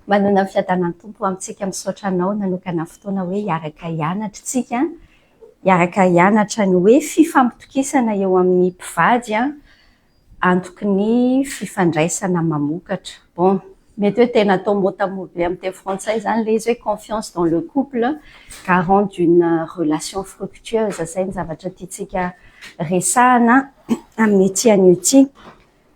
Manana ny fiadanany tompo amintsika misaotra anao nanokana fotoana hoe hiaraka hianatra tsika, hiaraka hianatra ny hoe fifampitokisana eo amin'ny mpivady antoky ny fifandraisana mamokatra. Bon, mety hoe tena atao mot à mot be amin'ny teny frantsay zany le izy hoe confiance dans le couple, garant d'une relation fructueuse. Zay ny zavatra tiantsika resahana amin'ny ity anio ity.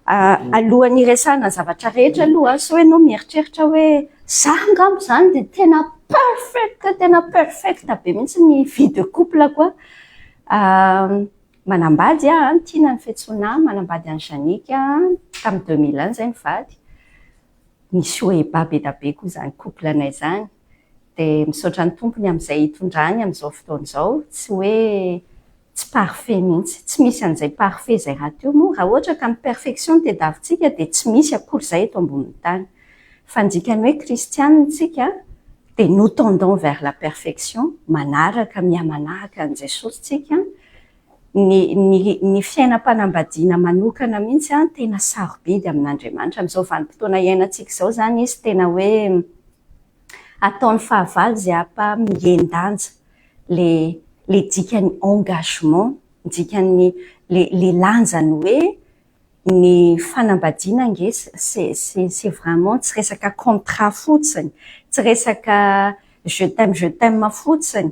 Alohan'ny resahana zavatra rehetra aloha, so hoe anao mieritreritra hoe zah angamba zany de tena perfect be mihitsy ny vie de couple koa. Manambady Tina ny fiantsoana, manambady an'i Jannick tamin'ny 2000 zay nivady. Nisy oeba be da be koa zany couple anay zany. De misaotra ny tompony amin'izay hitondrany amin'izao fotoana izao, tsy hoe tsy parfait mihitsy, tsy misy an'izay parfait zay raha teo moa. Raha ohatra ka amin'ny perfection tediavintsika de tsy misy akory eto ambonin'ny tany. Fa ny dikany hoe kristianina tsika de nous tendons vers la perfection, manaraka miha-manaraka an' Jesosy tsika. Ny fiainam-panambadiana manokana mihitsy tena sarobidy amin'Andriamanitra. Amin'izao vanim-potoana iainantsika izao zany izy tena hoe ataon'ny fahavalo izay hampa-miendanja le dikany engagement, dikany le lanjany hoe ny fanambadiana nge c'est vraiment tsy resaka contrat fotsiny, tsy resaka je t'aime fotsiny.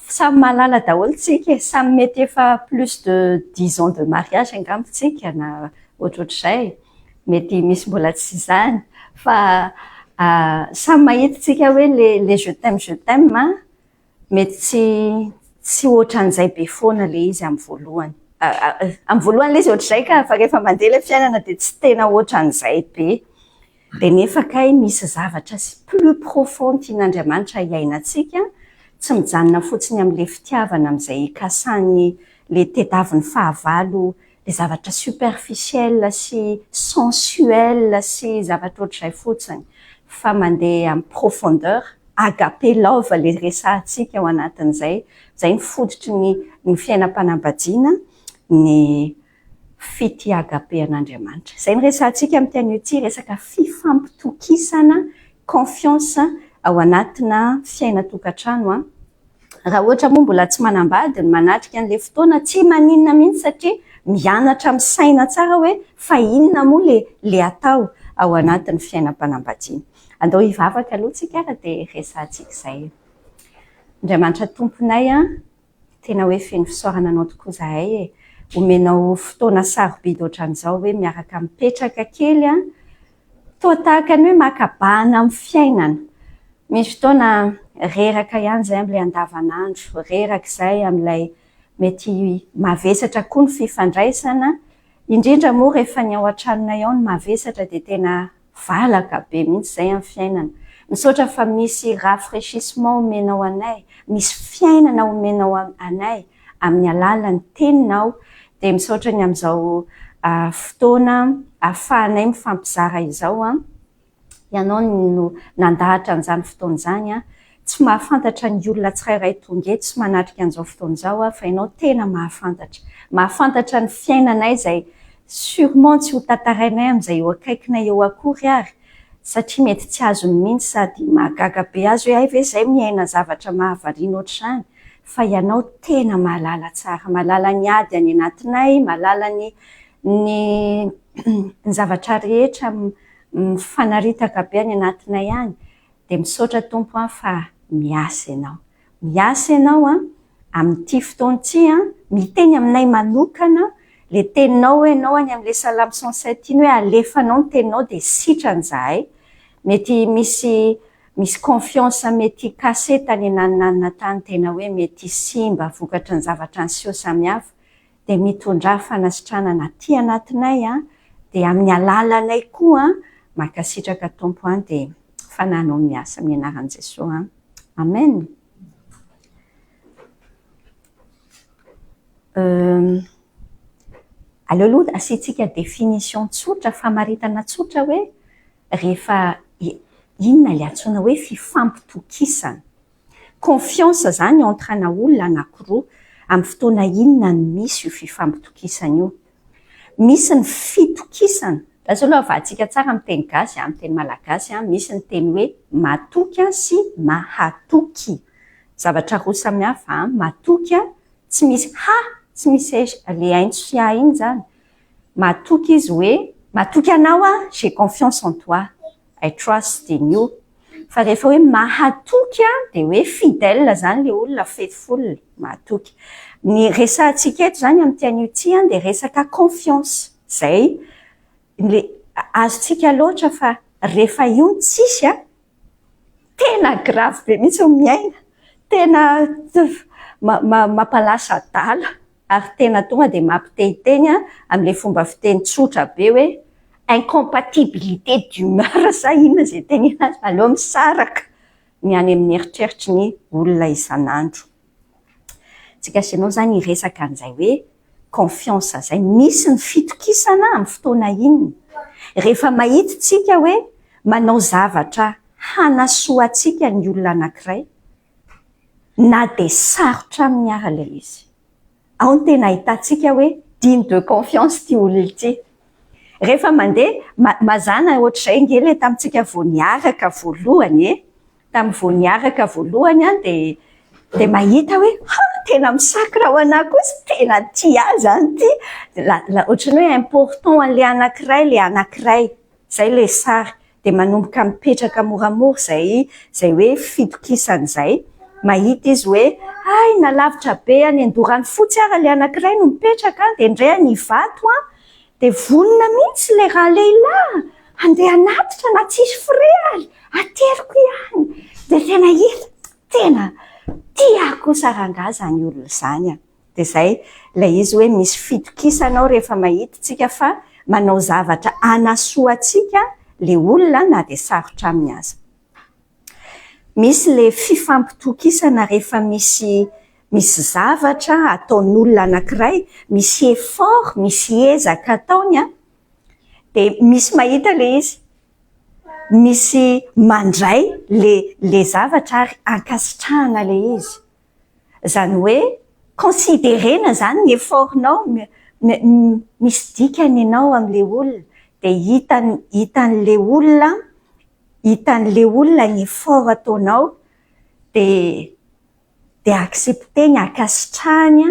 Samy mahalala daholo tsika, samy mety efa plus de 10 ans de mariage angamba tsika na ohatrohatr'izay, mety misy mbola tsy zany, fa samy mahita tsika hoe le je t'aime mety tsy ohatran'izay be foana le izy amin'ny voalohany. Amin'ny voalohany le izy ohatr'izay ka fa rehefa mandeha le fiainana de tsy tena ohatran'izay be. De nefa kay misy zavatra plus profond tian'Andriamanitra iainantsika, tsy mijanona fotsiny amin'ile fitiavana amin'izay ikasany le tediavin'ny fahavalo, le zavatra superficiel sy sensuel sy zavatra ohatr'izay fotsiny, fa mandeha amin'ny profondeur, agape love le resahantsika ao anatin'izay. Zay ny fodotry ny fiainam-panambadiana, ny fity agape an'Andriamanitra. Zay ny resahantsika amin'ny teny ity, resaka fifampitokisana, confiance ao anatina fiaina-tokantrano. Raha ohatra moa mbola tsy manambady ny manatrika an'ile fotoana, tsy maninona mihitsy satria mianatra amin'ny saina tsara hoe fa inona moa le atao ao anatin'ny fiainam-panambadiana. Andao hivavaka aloha tsika dia resahantsika izay. Andriamanitra tomponay, tena hoe feno fisaorana anao tokoa zahay omenao fotoana sarobidy ohatran'izao hoe miaraka mipetraka kely toa tahaka ny hoe makabahana amin'ny fiainana. Misy fotoana reraka ihany izay amin'ilay andavanandro, reraka izay amin'ilay mety mavesatra koa ny fifandraisana, indrindra moa rehefa ny ao an-tranonay ao ny mavesatra dia tena valaka be mihitsy izay amin'ny fiainana. Misaotra fa misy rafraîchissement omenao anay, misy fiainana omenao anay amin'ny alalan'ny teninao, dia misaotra ny amin'izao fotoana ahafahanay mifampizara izao. Ianao no nandahatra an'izany fotoana izany, tsy mahafantatra ny olona tsirairay tonga eto tsy manatrika an'izao fotoana izao, fa ianao tena mahafantatra ny fiainanay izay sûrement tsy ho tantarainay amin'izay eo akaikinay eo akory ary, satria mety tsy azony mihitsy sady mahagaga be azy hoe ay ve izay miaina zavatra mahavariana ohatr'izany, fa ianao tena mahalala tsara, mahalala ny ady any anatinay, mahalala ny zavatra rehetra mifanaritaka be any anatinay any. Dia misaotra tompo fa miasa ianao amin'ity fotoana ity, miteny aminay manokana le teninao hoe ianao any amin'ilay Salame 107 iny hoe alefanao ny teninao dia sitran'izahay. Mety misy confiance mety kase tany ananina tany, tena hoe mety simba vokatry ny zavatra niseho samihafa, dia mitondrà fanasitranana aty anatinay, dia amin'ny alalanay koa makasitraka tompo dia fananao miasa amin'ny anaran'i Jesosy. Amen. Aleoloha asiantsika définition tsotra, famaritana tsotra hoe rehefa inona le antsoina hoe fifampitokisana. Confiance zany entre-na olona anankiroa, amin'ny fotoana inona no misy io fifampitokisana io. Misy ny fitokisana, Lasa aloha avahantsika tsara amin'ny teny gasy, amin'ny teny malagasy misy ny teny hoe matoky sy mahatoky. Zavatra roa samihafa. Matoky tsy misy tsy misy le aintso sy a iny zany. Matoky izy hoe matoky anao j'ai confiance en toi, I trust in you. Fa rehefa hoe mahatoky dia hoe fidèle zany le olona, faithful, mahatoky. Ny resahantsika eto zany amin'ny tian'ity dia resaka confiance. Zay le azontsika loatra fa rehefa io ny tsisy tena grave be mihitsy miaina, tena mampalasa adala, ary tena tonga dia mampitehiteny amin'ilay fomba fiteny tsotra be hoe incompatibilité d'humeur sa inona izay tenena azy, aleo misaraka ny any amin'ny eritreritry ny olona isan'andro. Tsika asianao zany hiresaka an'izay hoe confiance zay, misy ny fitokisana amin'ny fotoana inona. Rehefa mahita tsika hoe manao zavatra hanasoantsika ny olona anankiray, na dia sarotra amin'ny ara ilay izy, ao ny tena ahitantsika hoe digne de confiance ty olona ity. Rehefa mandeha mazana ohatr'izay ngely tamintsika vao niaraka voalohany, tamin'ny vao niaraka voalohany dia mahita hoe tena misakra ho anahy kosa, tena tia zany ty. Ohatrany hoe important an'ilay anankiray, zay le sary, dia manomboka mipetraka moramora zay hoe fitokisan'izay. Mahita izy hoe nalavitra be any Andorany fotsy ary le anankiray no mipetraka, dia indray nivato dia vonona mihitsy le raha lehilahy, andeha anatitra na tsisy frais ateriko ihany. Dia tena hita, tena tiako saranga zany olona zany. Dia zay ilay izy hoe misy fitokisanao rehefa mahita tsika fa manao zavatra hanasoantsika le olona na dia sarotra amin'ny azy. Misy le fifampitokisana rehefa misy zavatra ataon'olona anankiray, misy effort, misy ezaka ataony dia misy mahita le izy, misy mandray le zavatra ary ankasitrahana le izy. Zany hoe considérena zany ny effortnao, misy dikany ianao amin'le olona, dia hitan'le olona ny effort ataonao, dia accepteny, ankasitrahany,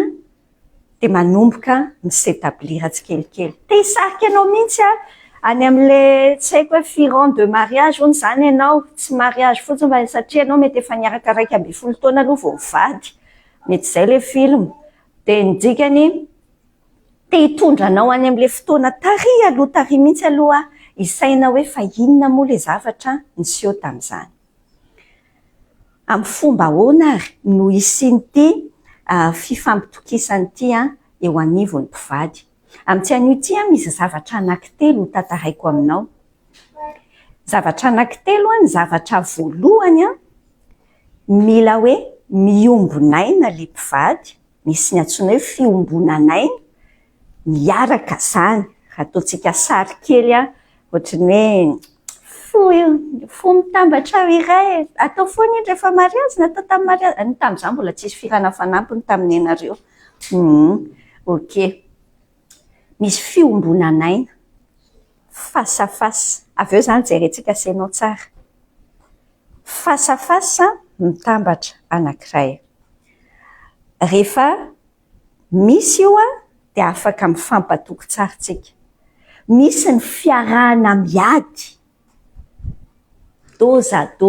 dia manomboka misetablira tsikelikely. Te hisarika anao mihitsy any amin'le tsy haiko hoe firan de mariage hono zany ianao, tsy mariage fotsiny satria ianao mety efa niaraka 12 taona aloha vao vady, mety izay le film. Dia ny dikany te hitondra anao any amin'le fotoana tary mihitsy aloha isaina hoe fa inona moa le zavatra niseho tamin'izany. Amin'ny fomba ahoana ary no isian'ity fifampitokisana ity eo anivon'ny mpivady. Amin'ny tian'ity misy zavatra anankitelo tantaraiko aminao. Zavatra anankitelo ny zavatra voalohany mila hoe miombon'aina le mpivady, misy ny antsoina hoe fiombonan'aina, miaraka zany. Raha ataontsika sary kely ohatrany hoe fo mitambatra iray, atao foana iny rehefa mariazy, natao tamin'ny mariazy. Ny tamin'izany mbola tsisy firana fanampiny tamin'ny ianareo. Ok. Misy fiombonan'aina, face à face. Avy eo zany jerentsika sainao tsara. Face à face mitambatra anankiray. Rehefa misy io dia afaka mifampatoky tsara tsika. Misy ny fiarahana miady. Dô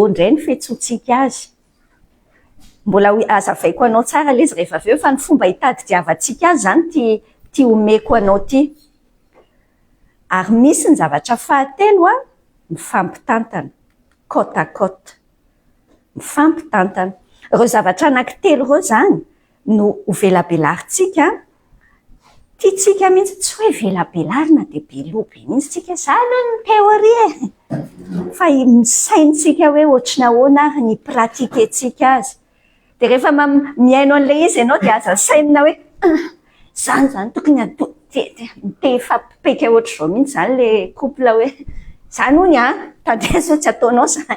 indray ny fiantsoantsika azy. Mbola azavaiko anao tsara ilay izy rehefa avy eo fa ny fomba hitady-diavantsika azy zany ty omeko anao ty. Ary misy ny zavatra fahatelo mifampitantana, côte à côte. Mifampitantana. Ireo zavatra anankitelo ireo zany no hovelabelaritsika. Tiatsika mihitsy tsy hoe velabelarina dia belobe mihitsy tsika, zany ny teoria. Fa misaintsika hoe ohatriny ahoana ary ny pratikentsika azy. Dia rehefa miaino an'ilay izy ianao dia aza sainina hoe zany tokony te hifampipeka ohatr'izao mihitsy zany le couple hoe zany hony tandeha sao tsy ataonao zany.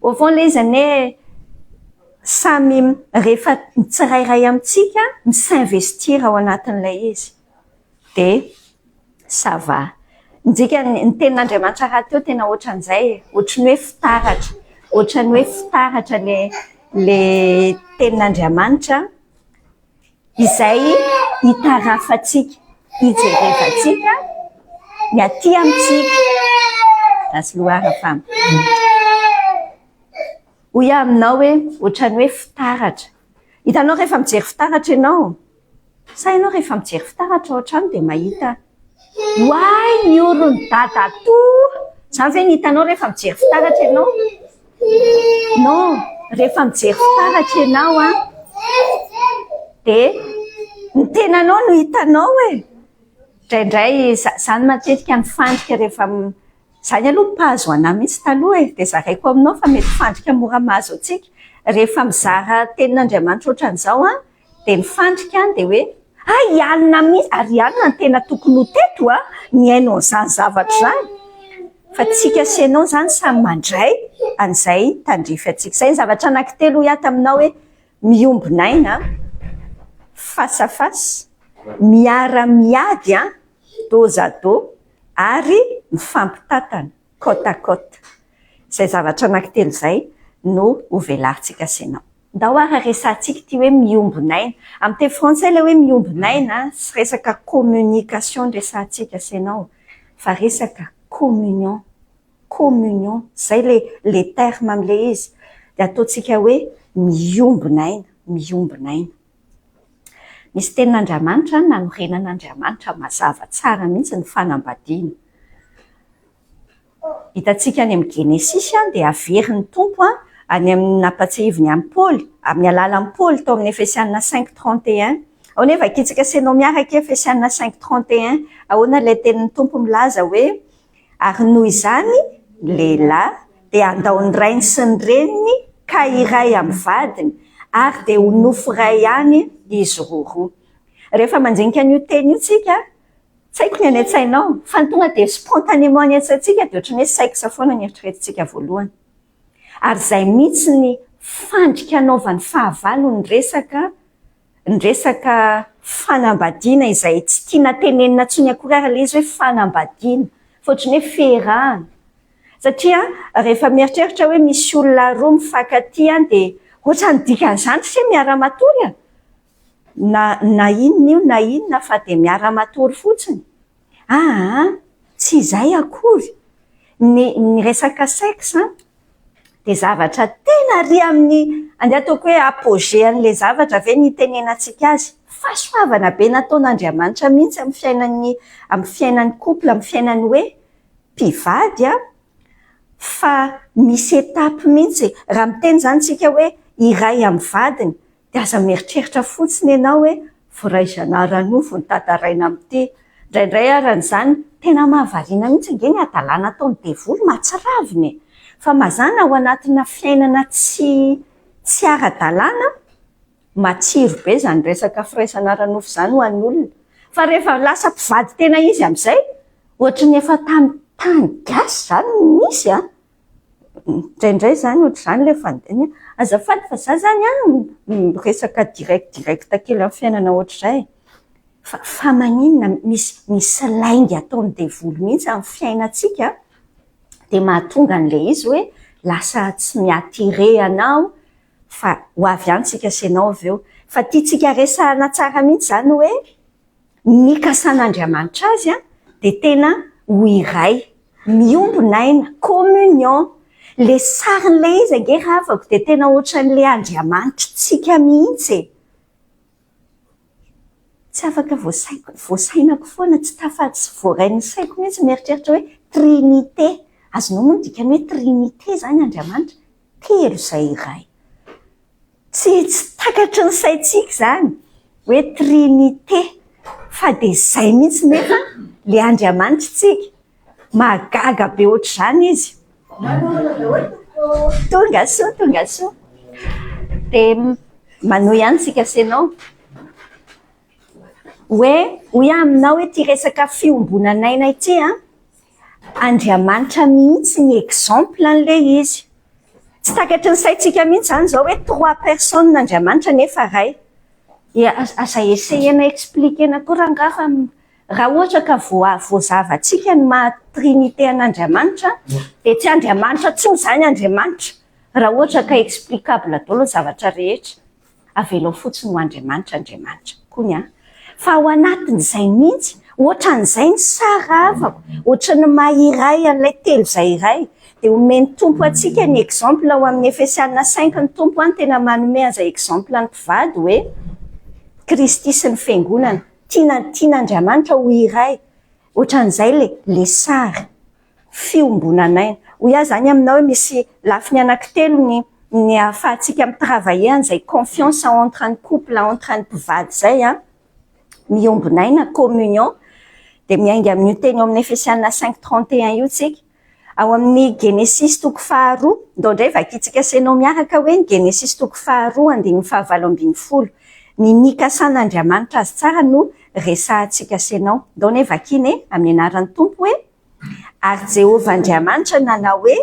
Au fond ilay izy hoe samy rehefa tsirairay amintsika misinvestira ao anatin'ilay izy dia ça va. Ndika ny tenin'Andriamanitra raha teo tena ohatran'izay, ohatran'ny hoe fitaratra, ohatran'ny hoe fitaratra le tenin'Andriamanitra izay hitarafatsika, hijerevantsika, ny aty amintsika. Rasy lohara famy. Hoy aminao hoe ohatran'ny hoe fitaratra. Hitanao rehefa mijery fitaratra ianao, sa ianao rehefa mijery fitaratra ohatrany dia mahita hoay ny orony dada toa. Zany ve ny hitanao rehefa mijery fitaratra ianao? Non, rehefa mijery fitaratra ianao dia ny tenanao no hitanao e. Indraindray zany matetika ny fandrika rehefa zany aloha mpahazo anahy mihitsy taloha e, dia zaraiko aminao fa mety fandrika mora mahazo antsika. Rehefa mizara tenin'Andriamanitra ohatran'izao dia ny fandrika dia hoe ialina mihitsy, ary ialina ny tena tokony ho teto ny hainao an'izany zavatra zany. Fa tsika sy ianao zany samy mandray an'izay tandrify antsika. Izay ny zavatra anankitelo hiata aminao hoe miombinaina, face à face, miara-miady dos à dos, ary mifampitatana côte à côte. Izay zavatra anankitelo izay no ho velarintsika sy ianao. Ndao ary resantsika ty hoe miombinaina. Amin'ny teny frantsay ilay hoe miombinaina sy resaka communication resantsika sy ianao, fa resaka communion. Communion, zay le terme amin'ilay izy. Dia ataontsika hoe miombinaina, miombinaina. Misy tenin'Andriamanitra nanorenan'Andriamanitra mazava tsara mihitsy ny fanambadiana. Hitantsika any amin'ny Genesisy dia averin'ny Tompo any amin'ny nampatsahiviny amin'ny Paoly, amin'ny alalan'ny Paoly tao amin'ny Efesianina 5:31. Ao nefa vakitsika sy ianao miaraka Efesianina 5:31, ahoana ilay tenin'ny Tompo milaza hoe ary noho izany lehilahy dia andao ny rainy sy ny reniny ka iray amin'ny vadiny, ary dia ho nofo iray ihany izy roa. Rehefa manjinika an'io teny io tsika, tsy haiko ny any an-tsainao, fa ny tonga dia spontanément ny an-tsaintsika dia ohatran'ny hoe saiksa foana ny eritreretintsika voalohany. Ary izay mihitsy ny fandrika anaovan'ny fahavalo ny resaka fanambadiana izay tsy tiana tenenina tsony akory ary ilay izy hoe fanambadiana, fa ohatran'ny hoe fiarahana. Satria rehefa mieritreritra hoe misy olona roa mifankatia dia ohatrany dikan'izany sy miara-matory na inona fa dia miara-matory fotsiny. Tsy izay akory. Ny resaka sexe dia zavatra tena ry amin'ny andeha ataoko hoe apogée an'ilay zavatra ve ny tenenantsika azy. Fahasoavana be nataon'Andriamanitra mihitsy amin'ny fiainan'ny couple, amin'ny fiainan'ny hoe mpivady fa misy étape mihitsy. Raha miteny zany tsika hoe iray amin'ny vadiny, dia aza mieritreritra fotsiny ianao hoe firaizana ranofo ny tataraina amin'ity. Indraindray aran'izany tena mahavariana mihitsy nge ny adalàna ataon'ny devoly mahatsiraviny, fa mazana ao anatina fiainana tsy ara-dalàna, matsiro be zany resaka firaisana ranofo izany ho an'ny olona. Fa rehefa lasa mpivady tena izy amin'izay, ohatrany efa tamin'ny tany gasy zany misy indraindray zany ohatr'izany ilay fandiniana. Azafady fa za zany resaka direct kely amin'ny fiainana ohatr'izay. Fa maninona misy laingy ataon'ny devoly mihitsy amin'ny fiainantsika dia mahatonga an'ilay izy hoe lasa tsy miatire anao, fa ho avy ihany tsika sy ianao avy eo. Fa tiantsika resahana tsara mihitsy zany hoe nikasan'Andriamanitra azy dia tena ho iray, miombinaina, communion. Le sarin'ilay izy ange raha avako dia tena ohatran'ilay Andriamanitra tsika mihitsy. Tsy afaka voasainako foana, tsy tafatsy voarain'ny saiko mihitsy mieritreritra hoe trinité. Azonao moa ny dikany hoe trinité zany Andriamanitra, telo izay iray. Tsy takatry ny saintsika zany hoe trinité, fa dia izay mihitsy nefa le Andriamanitra tsika. Mahagaga be ohatr'izany izy. Tonga soa. Dia manohy ihany tsika sy ianao hoe hoy aminao hoe ty resaka fiombonanaina ity Andriamanitra mihitsy ny exemple an'ilay izy. Tsy takatry ny saintsika mihitsy zany zao hoe 3 personnes n'Andriamanitra nefa ray. Aza essayena expliquena koa rangaha raha ohatra ka voazavatsika ny mahatrinité an'Andriamanitra dia tsy Andriamanitra tsony zany Andriamanitra. Raha ohatra ka explicable daholo ny zavatra rehetra, avela fotsiny ho Andriamanitra koa ny fa ao anatin'izay mihitsy, ohatran'izay ny sara avako, ohatran'ny mahiray an'ilay telo izay iray, dia omeny tompo atsika ny exemple ao amin'ny Efesiana 5 ny tompo any tena manome an'izay exemple ny mpivady hoe Kristy sy ny fiangonana tian'Andriamanitra ho iray. Ohatran'izay le sary fiombonanaina. Hoy aho zany aminao hoe misy lafiny anankitelo ny ahafahantsika mitravailler an'izay confiance entre ny couple, entre ny mpivady zay miombinaina, communion. Dia miainga amin'io teny ao amin'ny Efesiana 5:31 io tsika. Ao amin'ny Genesis 2:2, ndray vakitsika senao miaraka hoe ny Genesis 2:2:12. Ny nikasan'Andriamanitra azy tsara no resahantsika senao. Ndao vakiny amin'ny anaran'ny tompo hoe ary Jehovah Andriamanitra nanao hoe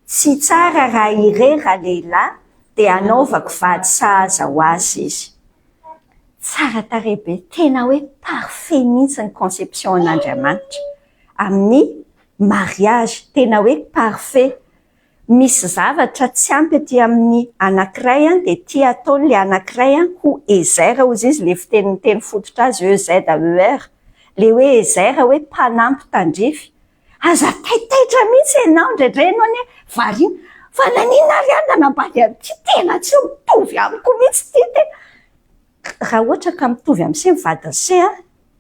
tsy tsara raha irery raha lehilahy dia anaovako vady sahaza ho azy izy. Tsara tarehy be, tena hoe parfait mihitsy ny conception an'Andriamanitra amin'ny mariage, tena hoe parfait. Misy zavatra tsy ampy aty amin'ny anankiray dia tia ataon'le anankiray ho ezera hozy izy le fiteniteny fototra azy EZER. Le hoe ezera hoe mpanampy tandrify. Aza taitaitra mihitsy ianao indraindray ianao ne variana fa nanina ary aho nanambady amin'ity tena tsy mitovy amiko mihitsy ty tena. Raha ohatra ka mitovy amin'isay mivady se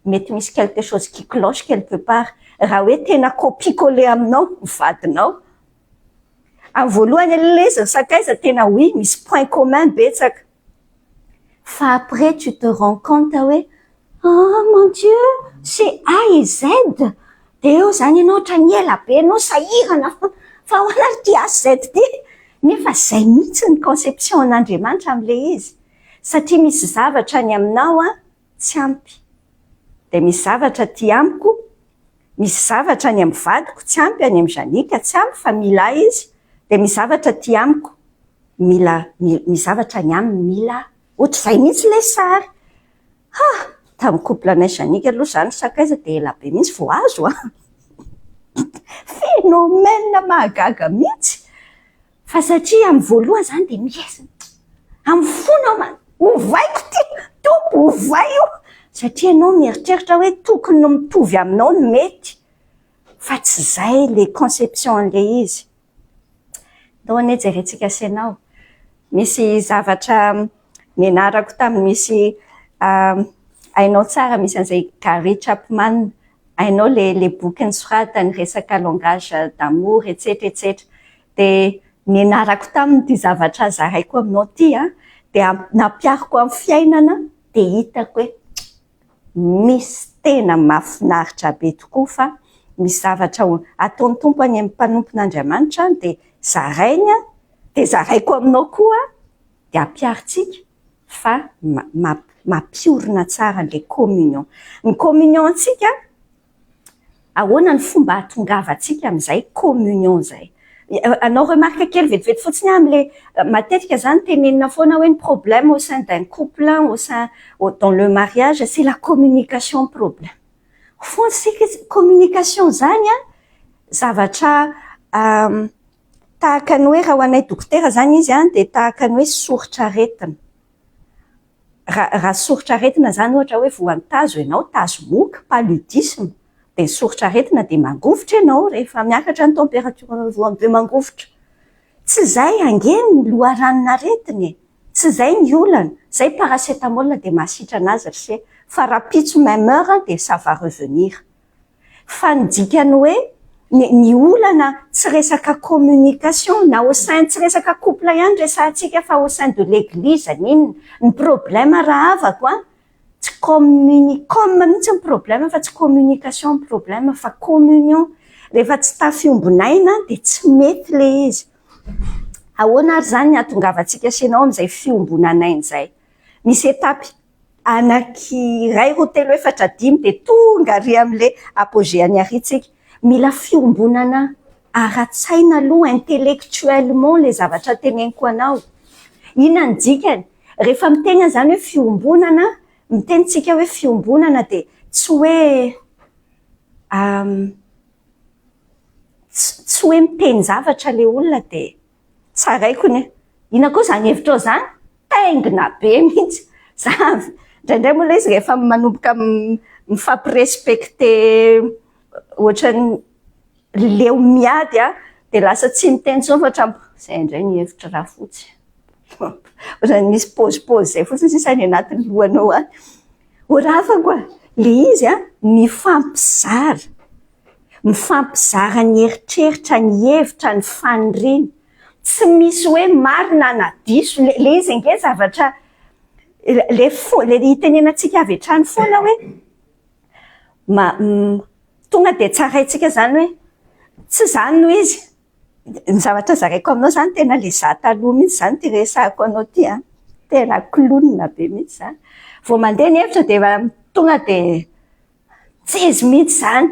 mety misy quelque chose qui cloche quelque part. Raha hoe tena copier-coller aminao mivadinao, amin'ny voalohany aloha izy sakaiza tena oui misy point commun betsaka, fa après tu te rends compte hoe oh mon Dieu c'est A et Z, dia eo zany ianao ohatrany ela be ianao sahirana fa ho anary ty A Z ty, nefa zay mihitsy ny conception an'Andriamanitra amin'ilay izy. Satria misy zavatra ny aminao tsy ampy, dia misy zavatra ty amiko, misy zavatra ny amin'ny vadiko tsy ampy, any amin'ny Janika tsy ampy fa mila izy, dia misy zavatra ty amiko misy zavatra ny aminy mila, ohatr'izay mihitsy ilay sary. Tamin'ny couple anay Janika aloha zany sakaiza dia ela be mihitsy vao azo phénomène mahagaga mihitsy, fa satria amin'ny voalohany zany dia miesina amin'ny fona ovaiko ty tompo ovay io, satria ianao mieritreritra hoe tokony no mitovy aminao no mety, fa tsy zay le conception an'ilay izy. Ndao anie jerentsika senao, misy zavatra nianarako tamin'ny misy hainao tsara, misy an'izay Gary Chapman, hainao le boky nisoratany resaka langage d'amour etc. Dia nianarako taminy ty zavatra zaraiko aminao ty dia nampiariko amin'ny fiainana, dia hitako hoe misy tena mahafinaritra be tokoa, fa misy zavatra ataon'ny tompo any amin'ny mpanompon'Andriamanitra dia zarainy dia zaraiko aminao koa dia ampiaritsika fa mampiorina tsara le communion. Ny communion antsika ahoana ny fomba hahatongavantsika amin'izay communion zay. Anao remarque kely vetivety fotsiny amin'ilay matetika zany tenenina foana hoe ny problème au sein d'un couple, dans le mariage, c'est la communication problème. Au fond sika communication zany zavatra tahaka ny hoe raha ho anay dokotera zany izy dia tahaka ny hoe soritra aretina. Raha soritra aretina zany ohatra hoe voantazo ianao, tazo moka, paludisme, dia soritra aretina dia mangovotra ianao rehefa miakatra ny température voan'ny be mangovotra. Tsy zay angeny ny loharanon'aretina, tsy zay ny olana, zay paracétamol dia mahasitrana anazy fa rapitso même heure dia ça va revenir. Fa ny dikany hoe ny olana tsy resaka communication na au sein tsy resaka couple ihany resahantsika fa au sein de l'église n'inona ny problème raha avako tsy comme mihitsy ny problème fa tsy communication ny problème fa communion. Rehefa tsy tafiombinaina dia tsy mety le izy. Ahoana ary zany hahatongavantsika senao amin'izay fiombonanaina izay. Misy etapy anankiray roa telo efatra dimy dia tonga ary amin'ilay apogée-any aritsika. Mila fiombonana ara-tsaina aloha intellectuellement le zavatra teneniko anao. Inona ny dikany? Rehefa miteny zany hoe fiombonana, mitenitsika hoe fiombonana dia tsy hoe tsy hoe miteny zavatra le olona de tsaraiko ny ina koa zany hevitra ao zany taingina be mihitsy za indraindray moa le izy rehefa manomboka mifampirespekte ohatrany leo miady de lasa tsy miteny tsony fa zay indray ny hevitra raha fotsy ohatrany misy pôzipôzy zay fotsiny sisany anatin'ny lohanao any orafa koa le izy mifampizara ny eritreritra ny hevitra ny faniriny tsy misy hoe marina na diso le izy nge zavatra le hitenenantsika avy hatrany foana hoe tonga de tsaraintsika zany hoe tsy zany no izy ny zavatra zaraiko aminao zany tena le za taloha mihitsy zany ty resahako anao ty tena klonina be mihitsy zany vao mandeha ny hevitra de tonga de tsy izy mihitsy zany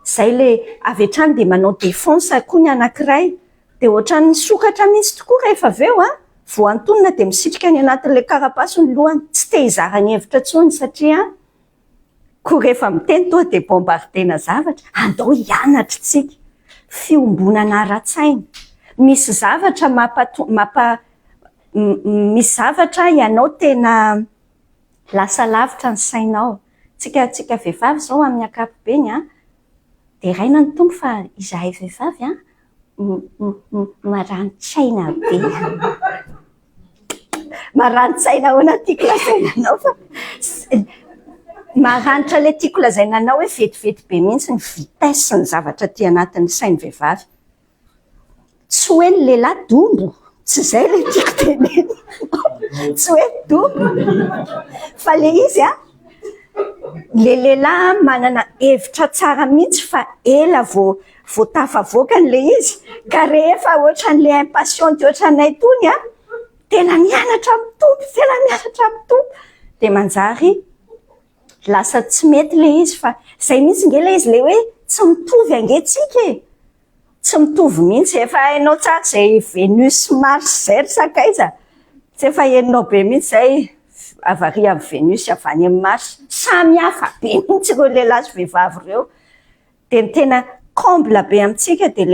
zay le avy hatrany de manao défense koa ny anankiray de ohatrany sokatra mihitsy tokoa rehefa aveo vao antonina de misitrika ny anatin'le karapaso ny lohany tsy te hizara ny hevitra tsony satria koa rehefa miteny toa de bombardena zavatra andao hianatra tsika fiombonana ara-tsaina misy zavatra misy zavatra ianao tena lasa lavitra ny sainao tsika vehivavy zao amin'ny ankapobeny de raina ny tombo fa izahay vehivavy marani-tsaina be marani-tsaina ahoana tiako lazainanao fa maranitra le tiako lazainanao hoe vetivety be mihitsy ny vitesse ny zavatra ty anatin'ny sainy vehivavy tsy hoe ny lehilahy dombo tsy zay le tiako teneny tsy hoe dombo fa le izy le lehilahy manana hevitra tsara mihitsy fa ela vao tafavoaka n'le izy ka rehefa ohatran'le impatiente ohatranay tony tena mianatra mitombo de manjary lasa tsy mety le izy fa zay mihitsy nge le izy le hoe tsy mitovy angetsika tsy mitovy mihitsy efa hainao tsara zay Venus Mars zay ry sakaiza tsy efa heninao be mihitsy zay avary amin'ny Venus avany amin'ny Mars samy hafa be mihitsy ireo lehilahy sy vehivavy ireo de ny tena comble be amintsika de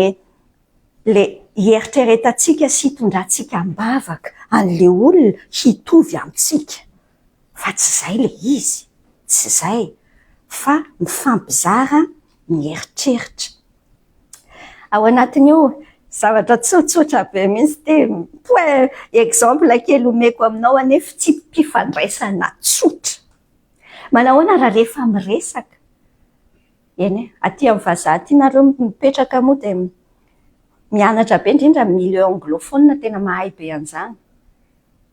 le hieritreretantsika sy hitondrantsika ambavaka an'le olona hitovy amintsika fa tsy zay le izy tsy zay fa mifampizara ny eritreritra ao anatin'io zavatra tsotsotra be mihitsy ty exemple kely omeko aminao anefa tsy mpifandraisana tsotra manahoana raha rehefa miresaka eny aty amin'ny vazaha ty nareo mipetraka moa de mianatra be indrindra milieu anglophone tena mahay be an'izany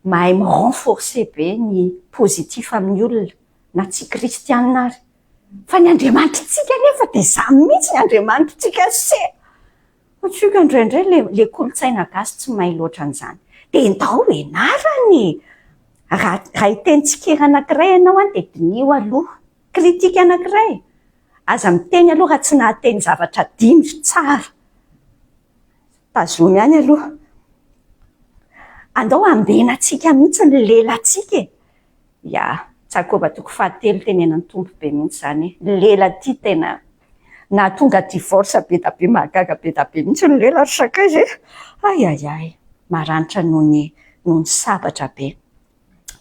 mahay mirenforcer be ny positif amin'ny olona na tsy kristianina ary fa ny Andriamanitra tsika nefa de za mihitsy ny Andriamanitra tsika se ohatsika indraindray le kolotsaina gasy tsy mahay loatra an'izany de ndao enarany raha hitentsika anankiray ianao de dinio aloha kritika anankiray aza miteny aloha raha tsy nahateny zavatra dimy tsara tazomy ihany aloha andao ambenatsika mihitsy ny lelantsika Tsakoba toko fahatelo tenenan'ny tompo be mihitsy zany lela ty tena na tonga divorce be da be mahagaga be da be mihitsy ny lela ry sakaiza ay maranitra noho ny sabatra be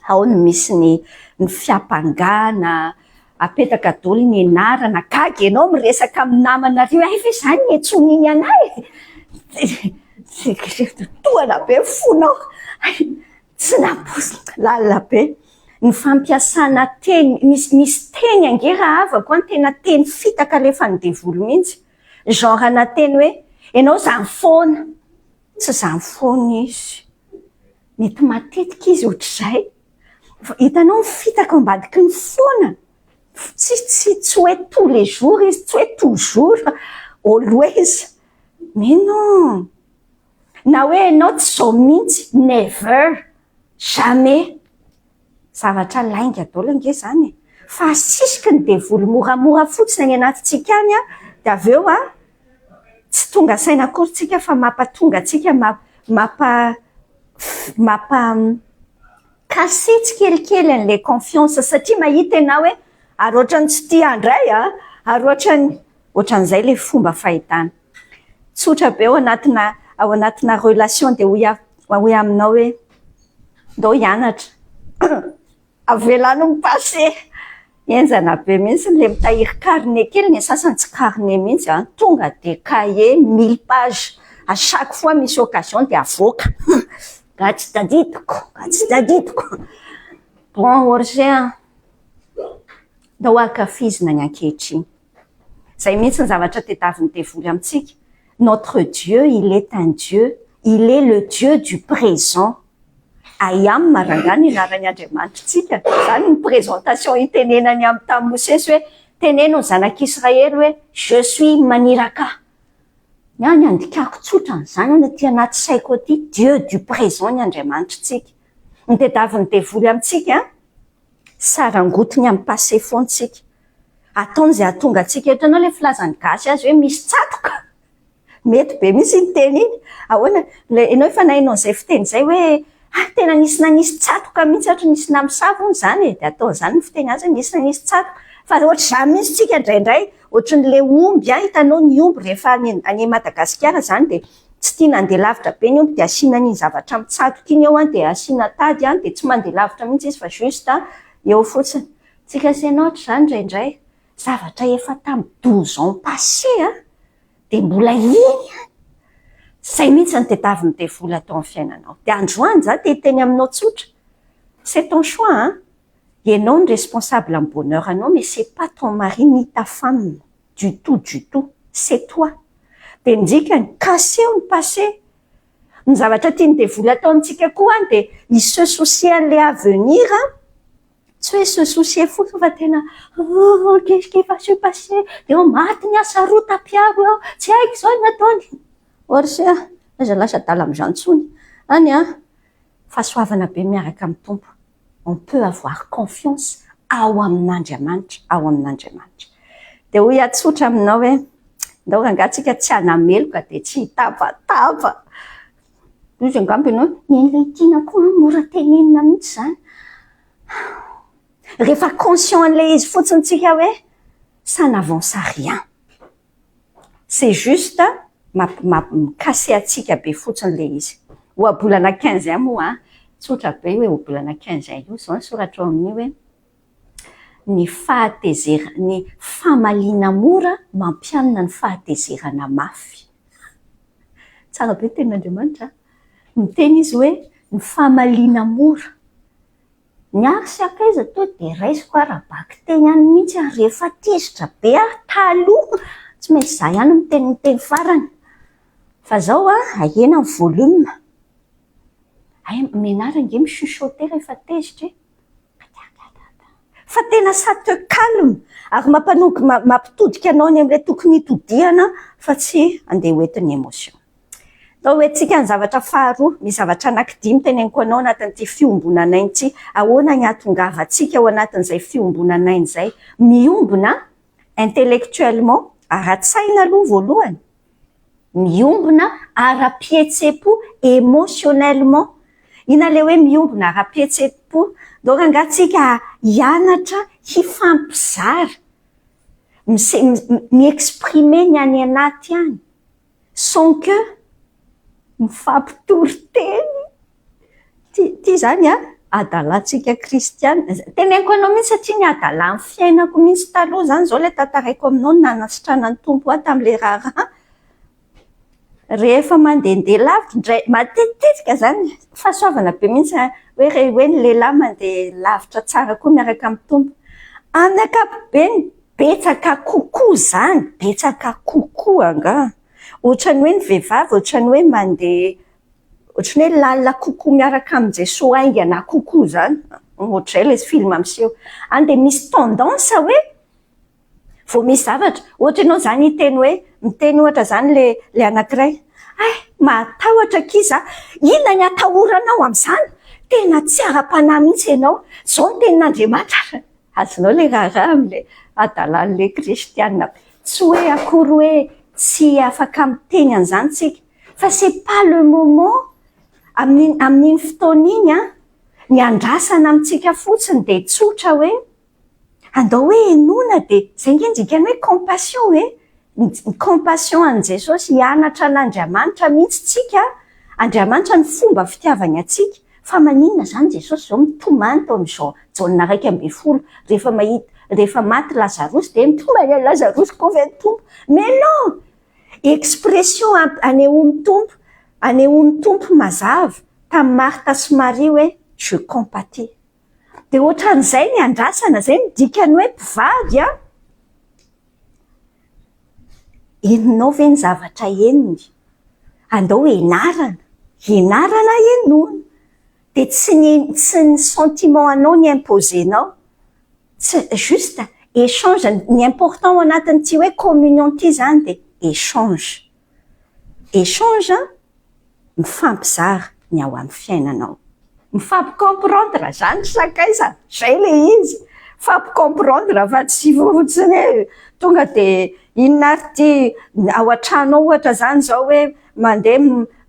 ao ny misy ny fiampangana apetaka daholo ny enarana gaga ianao miresaka amin'ny namana rio ve zany ny etsoniny anay toana be fonao tsy nampozy lalina be ny fampiasana teny misy teny angera avako ny tena teny fitaka lefa ny devolo mihitsy genre na teny hoe ianao zany foana tsy zany foana izy mety matetika izy ohatr'izay hitanao ny fitaka ambadiky ny foana tsy hoe tous les jours izy tsy hoe toujours always mais non na hoe ianao tsy zao mihitsy never jamais zavatra lainga daholo nge zany fa asisiky ny devolo moramora fotsiny any anatintsika any de aveo tsy tonga saina akorytsika fa mampatonga atsika kasetsy kelikely an'le confiance satria mahita ianao hoe ary ohatrany tsy tia andray ary ohatran'izay le fomba fahitana tsotra be ao anatina relation dia hoy aminao hoe ndao hianatra avelano ny passé enzana be mihitsy le mitahiry carnet kely ny sasany tsy carnet mihitsy tonga de cahier 1000 pages à chaque fois misy occasion de avoaka gatsy tadidiko bon orgea ndao akafizina ny ankehitriny zay mihitsy ny zavatra tedaviny devoly amintsika notre Dieu il est un Dieu il est le Dieu du présent ayam marangany anarany Andriamanitra zany ny présentation itenenany amin'ny tamin'ny Mosesy hoe teneno ny zanak'Israely hoe je suis maniraka ny andikako tsotra n'izany anaty anaty saiko aty Dieu du présent ny Andriamanitra ny tedaviny devoly amintsika sarangotiny amin'ny passé fontsika ataony zay atonga atsika eto anao le filazany gasy azy hoe misy tsatoka mety be misy ny teny iny ahoana enao efa nahinao zay fiteny zay hoe tena nanisy tsatoka mihitsy ohatra nisy namisavony zany de atao zany ny fiteny azy nanisy tsatoka fa ohatra zany mihitsy tsika indraindray ohatran'le omby hitanao ny omby rehefa any Madagasikara zany de tsy tia nandeha lavitra be ny omby de asiana ny zavatra mitsatoka iny eo de asiana tady de tsy mandeha lavitra mihitsy izy fa juste eo fotsiny tsika senao ohatra zany indraindray zavatra efa tamin'ny 12 ans passé de mbola iny zay mihitsy ny tedaviny devoly atao amin'ny fiainanao de androany za teny aminao tsotra c'est ton choix ianao ny responsable amin'ny bonheur anao mais c'est pas ton mari ni ta femme du tout c'est toi de ndikany kaseo ny passé ny zavatra tiany devoly atao amintsika koa de il se soucie le avenir tsy hoe se soucier fotsiny fa tena qu'est-ce qui va se passer de maty ny asa roa tapiavo ao tsy haiko zao ny ataony orsia aza lasa dala amin'izantsony any fahasoavana be miaraka amin'ny tompo on peut avoir confiance ao amin'Andriamanitra de hoy atsotra aminao hoe ndao rangatsika tsy anameloka de tsy hitabataba izy angamba ianao ny tiana koa mora tenenina mihitsy zany rehefa conscient an'le izy fotsiny tsika hoe ça n'avance à rien c'est juste mikase atsika be fotsiny le izy oabolana 15 ans moa tsotra be hoe oabolana 15 ans io zao soratra amin'ny hoe ny famalina mora mampianina ny fahatezerana mafy tsara be tenin'Andriamanitra miteny izy hoe ny famalina mora niary sy akaiza to de raisiko arabaky teny any mihitsy rehefa tezitra be taloha tsy maintsy za ihany miteny farany fa zao ahena ny volume menaranga michuchoter rehefa tezitra fa tena ça te calme ary mampitodika anao ny am'le tokony hitodiana fa tsy andeha hoetiny émotion tao hoetsika ny zavatra faharoa misy zavatra anankidimy teneniko anao anatin'ity fiombonana iny ity ahoana ny atongava atsika ao anatin'izay fiombonana iny zay miombona intellectuellement ara-tsaina aloha voalohany miombona ara-pihetsepo émotionnellement ina le hoe miombona ara-pihetsepo donc angatsika hianatra hifampizara mi-exprimer ny any anaty any sans que mifampitory teny ty zany adalantsika kristiana teneniko anao mihitsy satria ny adalan'ny fiainako mihitsy taloha zany zao le tantaraiko aminao nanasitrana ny tompo tam'le raha rehefa mandehandeha lavitra ndray matetika zany fahasoavana be mihitsy hoe ny lehilahy mandeha lavitra tsara koa miaraka amin'ny tompo amin'ny ankapobeny betsaka kokoa zany betsaka kokoa anga ohatrany hoe ny vehivavy ohatrany hoe mandeha ohatrany hoe lalina kokoa miaraka amin'ny Jesosy aingana kokoa zany ohatray le film amseho any de misy tendance hoe vao misy zavatra ohatra ianao zany hiteny hoe miteny ohatra zany le anankiray matahotra kiza inona ny atahoranao amin'izany tena tsy ara-panahy mihitsy ianao zao ny tenin'Andriamanitra azonao le raha am'le adalan'le kristiana tsy hoe akory hoe tsy afaka miteny an'izany tsika fa c'est pas le moment amin'iny fotoana iny ny andrasana amintsika fotsiny de tsotra hoe andao hoe enona dia zay ngendrikany hoe compassion compassion an' Jesosy hianatra an'Andriamanitra mihitsy tsika. Andriamanitra ny fomba fitiavany atsika fa maninona zany Jesosy zao mitomany tao amin'izao jaonina 1:10 rehefa maty Lazarosy dia mitomany an' Lazarosy koa ve tompo. Mais non, expression anehoan'ny tompo mazava tamin'ny Martha sy Marie hoe je compatis. Dia ohatran'izay ny andrasana zay midikany hoe mpivady a. Eninao ve ny zavatra eniny? Andao enarana enona. Dia tsy ny sentiment anao ny imposenao. Juste échange, ny important ao anatin'ity hoe communion ty zany dia échange. Échange mifampizara ny ao amin'ny fiainanao. Mifampicomprendre zany sakaiza, zay le izy. Mifampicomprendre fa tsy fotsiny hoe tonga dia inona ary ty ao an-trano ohatra zany zao hoe mandeha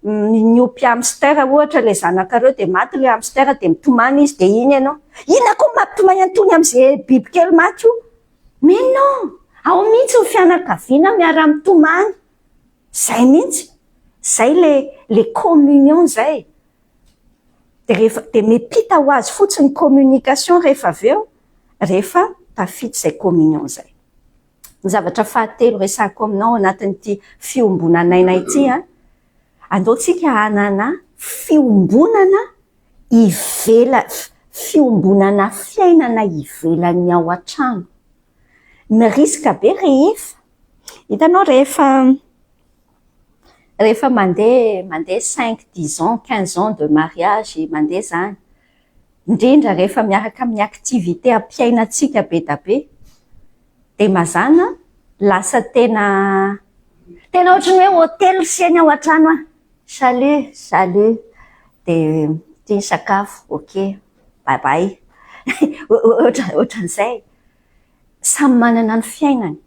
miompy hamster ohatra le zanakareo dia maty le hamster dia mitomany izy dia iny ianao. Inona koa mampitomany antony amin'izay bibikely maty io? Mais non, ao mihitsy ny fianakaviana miara-mitomany. Zay mihitsy. Zay le communion zay. Dia miampita ho azy fotsiny communication rehefa avy eo, rehefa tafiditra izay communion zay. Ny zavatra fahatelo resako aminao anatin'ity fiombonanaina ity andaontsika hanana fiombonana fiombonana fiainana ivelany ao an-trano. Ny risque be hitanao rehefa mandeha 5-10 ans 15 ans de mariage mandeha zany, indrindra rehefa miaraka amin'ny activité ampiainantsika be da be, dia mazana lasa tena ohatran'ny hoe hôtely siany ao an-trano salut dia tia sakafo, ok, bye bye. Ohatran'izay samy manana ny fiainany.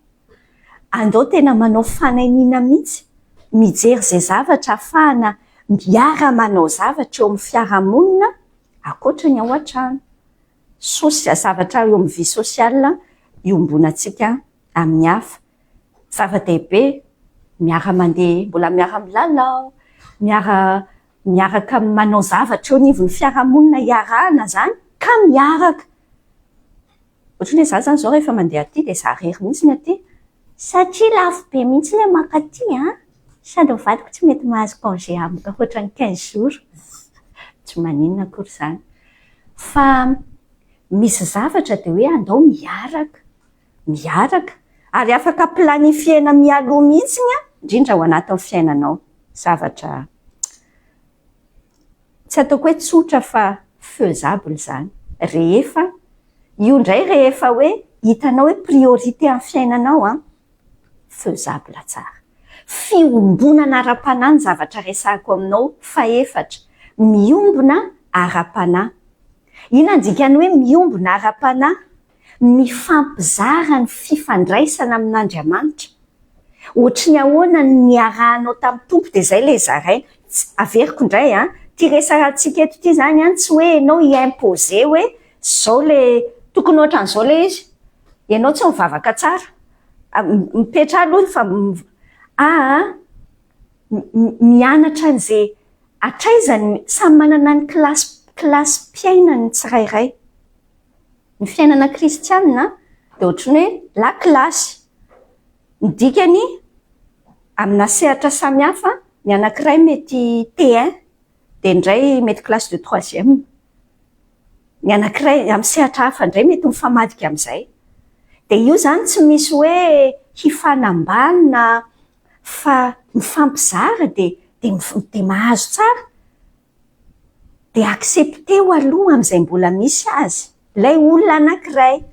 Andao tena manao fanahiniana mihitsy mijery izay zavatra ahafahana miara-manao zavatra eo amin'ny fiarahamonina ankoatrany ao an-trano. Zavatra eo amin'ny vie sociale iombonantsika amin'ny hafa. Zava-dehibe miara-mandeha, mbola miara-milalao, miaraka manao zavatra eo anivon'ny fiarahamonina iarahana zany ka miaraka. Ohatrany hoe za zany zao rehefa mandeha aty dia za rery mihitsy ny aty satria lafo be mihitsy le maka aty sady ny vadiko tsy mety mahazo congé amiko ohatran'ny 15 jours. Tsy maninona akory zany. Fa misy zavatra dia hoe andao miaraka ary afaka planifiena mialoha mihitsy indrindra ao anatin'ny fiainanao. Zavatra tsy ataoko hoe tsotra fa faisable zany. Rehefa hoe hitanao hoe priorité amin'ny fiainanao faisable tsara. Fiombonana ara-panahy ny zavatra resako aminao faefatra. Miombona ara-panahy. Inona dikany hoe miombona ara-panahy? Mifampizara ny fifandraisana amin'Andriamanitra. Ohatry ny ahoana ny arahanao tamin'ny tompo dia izay le zaraina. Averiko indray ty resantsika eto ty zany tsy hoe ianao hiimpose hoe zao le tokony ohatran'izao le izy. Ianao tsy mivavaka tsara. Mipetra aloha fa mianatra an'izay atraizany samy manana ny kilasy-piainany tsirairay. Ny fiainana kristianina dia ohatrany hoe la kilasy. Ny dikany amina sehatra samihafa, ny anankiray mety T1 dia indray mety classe de 3e. Ny anankiray amin'ny sehatra hafa indray mety mifamadika amin'izay. Dia io zany tsy misy hoe hifanambanina fa mifampizara dia mahazo tsara. Dia accepteo aloha amin'izay mbola misy azy. Ilay olona anankiray.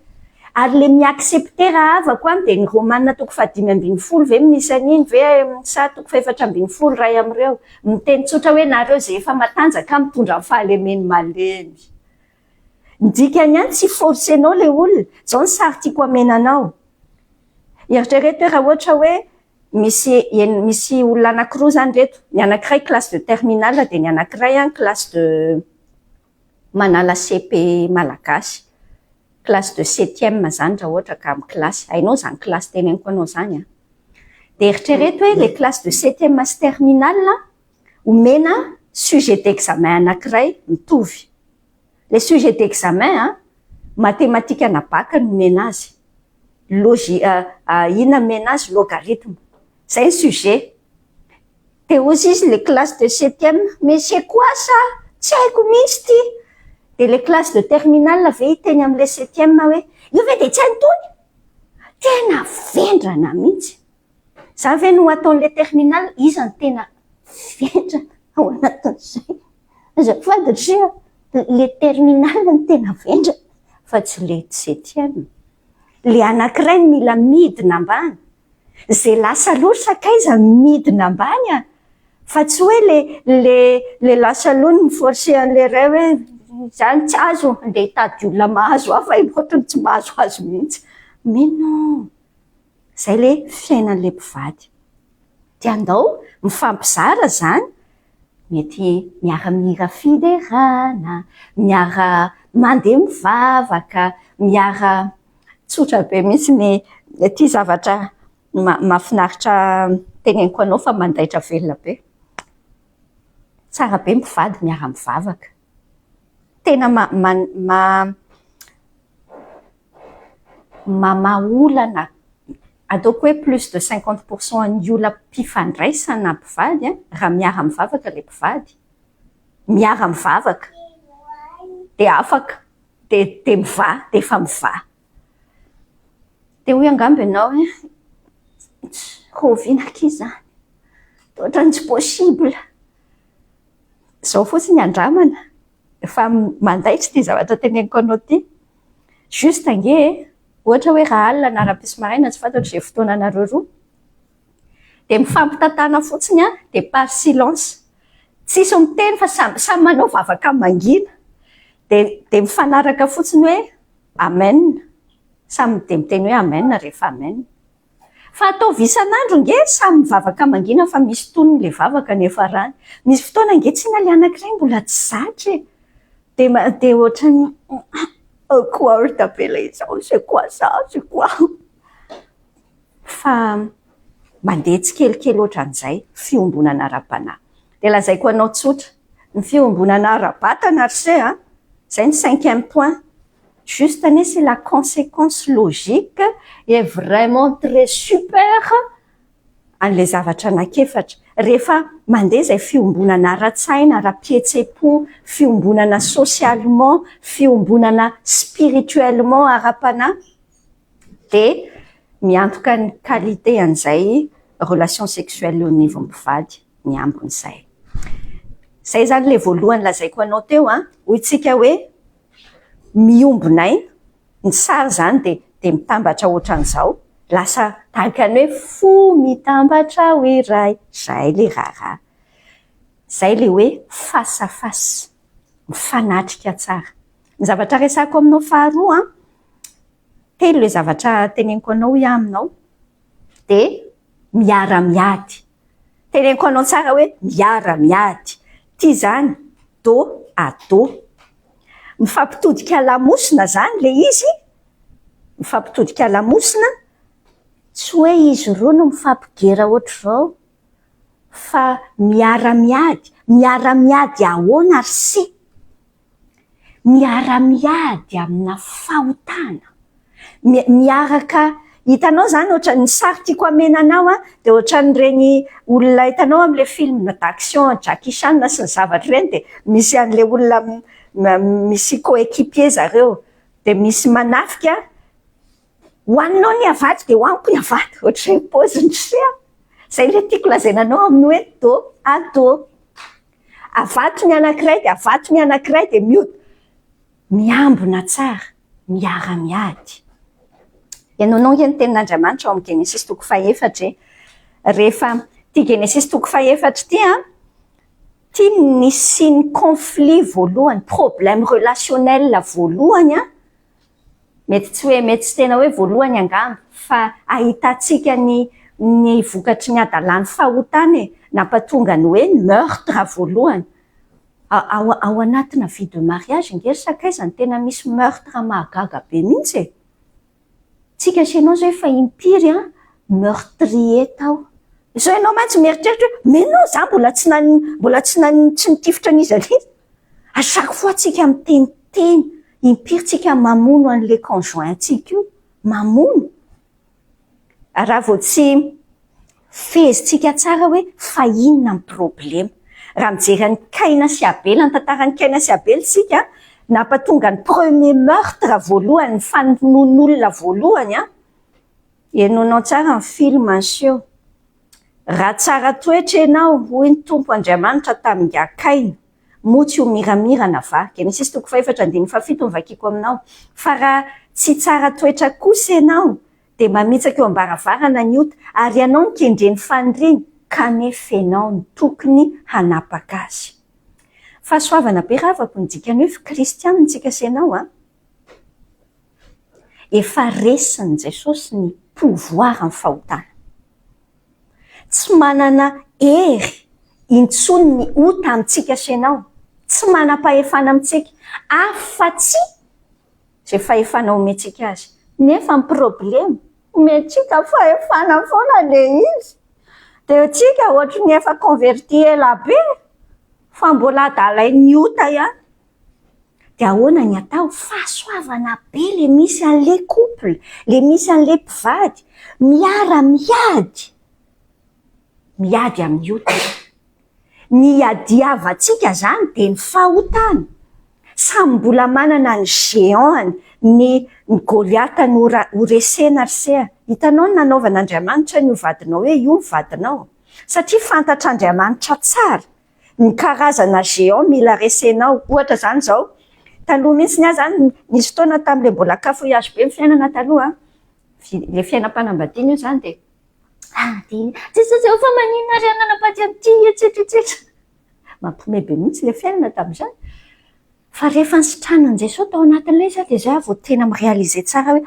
Ary le miaccepte raha havako dia ny Romanina toko 5:12 ve misy an'iny ve sa toko 4:10 ray amin'ireo. Miteny tsotra hoe nareo izay efa matanjaka mitondra ny fahalemeny malemy. Dikany ihany tsy forcenao le olona. Zao ny sary tiako amenanao. Eritrereto raha ohatra hoe misy olona anankiroa zany reto. Ny anankiray classe de terminale dia ny anankiray classe de manala CP malagasy. classe de 7e zany raha ohatra ka amin'ny classe hainao zany classe teneniko anao zany a de eritrereto hoe les classes de 7e sy terminale omena sujet d'examen anankiray mitovy les sujets d'examen mathématique ana bac no mena azy ina mena azy logarithme zay sujet de ozy izy les classes de 7e mais c'est quoi ça tsy haiko mihitsy ty de les classes de terminale ve iteny am'le 7e hoe io ve de tsy antony tena vendrana mihitsy za ve no ataon'le terminale izy ny tena vendrana ao anatin'izay aza fantatria le terminale ny tena vendrana fa tsy le 7e le anankiray mila midina ambany zay lasa loatra sakaiza midina ambany fa tsy hoe le lasa lohany miforcer an'le ray hoe zany tsy azo andeha hitady olona mahazo afa ohatrany tsy mahazo azo mihitsy mais non zay le fiainan'le mpivady de andao mifampizara zany mety miara mihira fiderana miara mandeha mivavaka miara tsotra be mihitsy ny ty zavatra mahafinaritra teneniko anao fa mandaitra velona be tsara be mpivady miara mivavaka tena mamaolana ataoko hoe plus de 50% ny olona mpifandraisana mpivady raha miara mivavaka le mpivady miara mivavaka de afaka de miva de efa miva de hoy angambo ianao rovinaka izany ohatrany tsy possible zao fotsiny andramana efa mandaitra ty zavatra teneniko anao ty juste ange ohatra hoe raha alina na raha-pisy maraina tsy fantatro zay fotoana anareo roa de mifampitatana fotsiny de par silence tsisy miteny fa samy manao vavaka mangina de mifanaraka fotsiny hoe amen samy de miteny hoe amen rehefa amen fa atao visan'andro nge samy mivavaka mangina fa misy tonony le vavaka nefa rany misy fotoana nge tsy naly anankiray mbola tsy zatra de ohatrany quoi ol t'appelle izao c'est quoi ça c'est quoi fa mandeha tsikelikely ohatran'izay fiombonana ara-panahy de lazaiko anao tsotra ny fiombonana ara-batana ry zay ny 5e point juste ane c'est la conséquence logique est vraiment très super an'le zavatra anakefatra rehefa mandeha zay fiombonana ara-tsaina ara-pihetsepo fiombonana socialement fiombonana spirituellement ara-panahy de miantoka ny qualité an'izay relation sexuelle au niveau mpivady miambon'izay zay zany le voalohany lazaiko anao teo hoy tsika hoe miombonay ny sary zany de mitambatra ohatran'izao lasa tahakany hoe fo mitambatra ho iray zay le raharaha zay le hoe face à face mifanatrika tsara ny zavatra resako aminao faharoa telo le zavatra teneniko anao iaminao de miara-miady teneniko anao tsara hoe miara-miady ty zany do à do mifampitodika lamosina zany le izy mifampitodika lamosina tsy hoe izy roa no mifampigera ohatra zao fa miara-miady ahoana ry sy miara-miady amina fahotana miaraka hitanao zany ohatra ny sary tiako amenanao de ohatran'ireny olona hitanao am'le film d'action Jackie Chan sy ny zavatra ireny de misy an'le olona misy coéquipier zareo de misy manafika hoaninao ny avato de hoaniko ny avato ohatrany poziny sy zay le tiako lazainanao amin'ny hoe do à do avato ny anankiray de avato ny anankiray de miambona tsara miara-miady ianao ny tenin'Andriamanitra ao amin'ny Genesis toko faha-efatra rehefa ty Genesis toko faha-efatra ty nisy ny conflit voalohany problème relationnel voalohany mety tsy hoe mety tsy tena hoe voalohany angamba fa ahitantsika ny vokatry ny adalany fahotany nampatonga ny hoe meurtre voalohany ao anatina vie de mariage ngery sakaizany tena misy meurtre mahagaga be mihitsy e. Tsika asianao zao efa impiry meurtrier tao. Zao ianao mantsy mieritreritra hoe mais non za mbola tsy nitifitra an'izy alizy. À chaque fois tsika miteniteny impiry tsika mamono an'le conjoint tsika io, mamono. Raha vao tsy fezitsika tsara hoe fa inona ny problème. Raha mijery ny Kaina sy Abela, ny tantaran'ny Kaina sy Abela tsika, nampatonga ny premier meurtre voalohany, ny fanonon'olona voalohany ianonao tsara ny film ansio. Raha tsara toetra ianao, hoy ny tompo Andriamanitra tamin'ny Kaina, motsy ho miramirana va. Genesis 4:4-7 vakiko aminao. Fa raha tsy tsara toetra kosa ianao, dia mamitsaka eo ambaravarana ny ota, ary ianao nikendreny faniriny, kanefa ianao ny tokony hanapaka azy. Fahasoavana be ravako ny dikany hoe kristianina tsika sy ianao efa resin'i Jesosy ny pouvoir amin'ny fahotana. Tsy manana hery intsony ny ota amintsika sy ianao, tsy manam-pahefana amintsika afa-tsy zay fahefana omentsika azy. Nefa ny problème omentsika fahefana foana le izy, dia tsika ohatry ny efa converti ela be fa mbola adalain'ny ota ihany. Dia ahoana ny atao? Fahasoavana be le misy an'le couple, le misy an'le mpivady, miady amin'ny ota. Ny adiavantsika zany dia ny fahotana. Samy mbola manana ny géant, ny Goliata ho resena risea. Hitanao ny nanaovan'Andriamanitra ny vadinao hoe io ny vadinao. Satria fantatr'Andriamanitra tsara ny karazana géant mila resenao. Ohatra zany zao, taloha mihitsy ny ahy zany nisy fotoana tamin'le mbola cafouillage be ny fiainana taloha, le fiainam-panambadiana io zany dia tsitsy fa maninona ary ananapaty amin'ity etsetretsetra. Mampiomehy be mihitsy le fiainana tamin'izany. Fa rehefa nisitranan' Jesosy tao anatin'ilay izy dia zay vao tena mirealize tsara hoe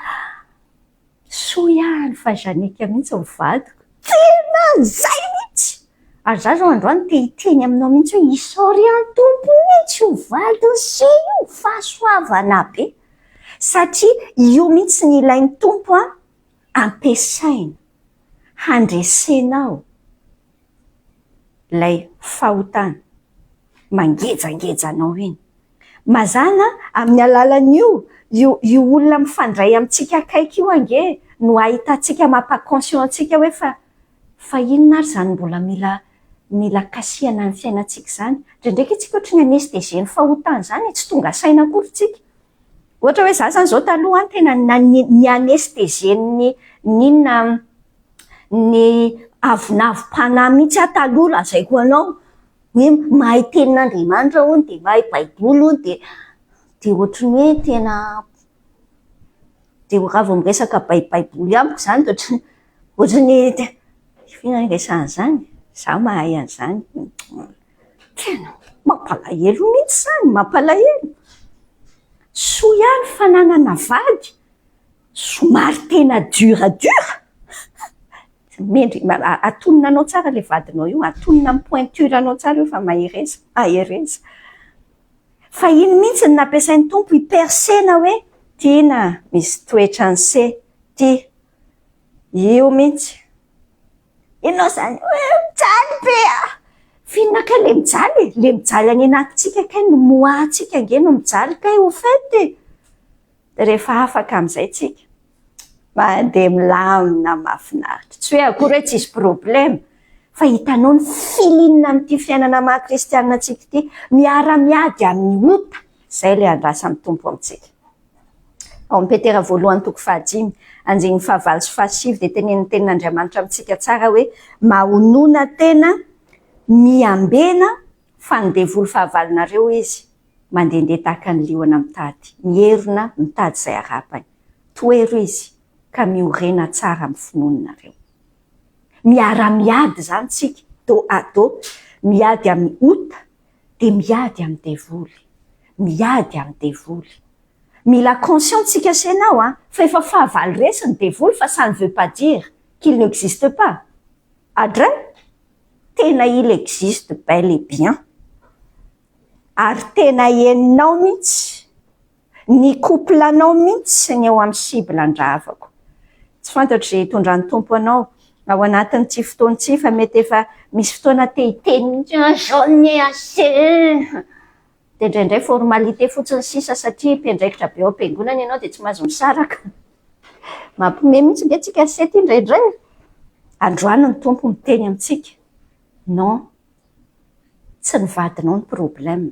soa ihany fa Janika mihitsy mivadiko. Tena zay mihitsy. Ary za zao androany te-hiteny aminao mihitsy hoe isôry any tompo mihitsy io vadiny sy io fahasoavana be. Satria io mihitsy ny ilain'ny tompo ampiasaina handresenao lay fahotana mangejangejanao iny. Mazana amin'ny alalan'io io olona mifandray amintsika akaiky io ange no ahitantsika mampa-conscient-tsika hoe fa inona ary zany mbola mila kasihana ny fiainantsika zany. Ndraindraiky itsika ohatra ny anestezien'ny fahotana zany tsy tonga saina akory tsika. Ohatra hoe za zany zao taloha tena ny anestezien'ny ninona ny avonavim-panahy mihitsy taloha lazaiko anao hoe mahay tenin'Andriamanitra hono dia mahay baiboly hono dia ohatry ny hoe tena dia raha vao miresaka baiboly amiko zany dia ohatry ny fianresana zany za mahay an'izany. Tena mampalahelo mihitsy zany, mampalahelo. Soa ihany fananana vady somary tena dura. Mendry atononanao tsara le vadinao io, atonona amin'ny pointuranao tsara io fa mahereza. Fa iny mihitsy ny nampiasain'ny tompo hipersena hoe tiana misy toetra ny se ty io mihitsy. Ianao zany hoe mijaly be finona ka le mijaly any anatintsika kay no moatsika nge no mijaly kay ho fety. Rehefa afaka amin'izay tsika mandeha milamina mahafinaritra. Tsy hoe akory hoe tsisy problème, fa hitanao ny filinina amin'ity fiainana maha-kristianina tsika ity, miara-miady amin'ny ota. Zay le andrasa amin'ny tompo amintsika. Ao amin'ny Petera 1:5, andinin'ny 7 sy 8 dia tenen'ny tenin'Andriamanitra amintsika tsara hoe mahonona tena miambena fa ny devoly fahavalonareo izy mandehandeha tahaka ny liona mitady, mierina mitady izay harapany. Toero izy ka miorena tsara amin'ny finoninareo. Miara-miady zany tsika dos à dos, miady amin'ny ota dia miady amin'ny devoly. Mila conscient-tsika sy ianao fa efa fahavalo resy ny devoly fa ça ne veut pas dire qu'il n'existe pas. Adray, tena il existe bel et bien. ary tena heninao mihitsy ny koplanao mihitsy ny eo amin'ny siblandravako. Tsy fantatro zay hitondra ny tompo anao ao anatin'ity fotoan'ity fa mety efa misy fotoana te hiteny mihitsy j'en ai assez. De indraindray formalité fotsiny sisa satria mpiandraikitra be ao am-piangonana ianao de tsy mahazo misaraka. Mampiomehy mihitsy nge tsika asety indraindray. Androany ny tompo miteny amintsika. Non, tsy ny vadinao ny problème.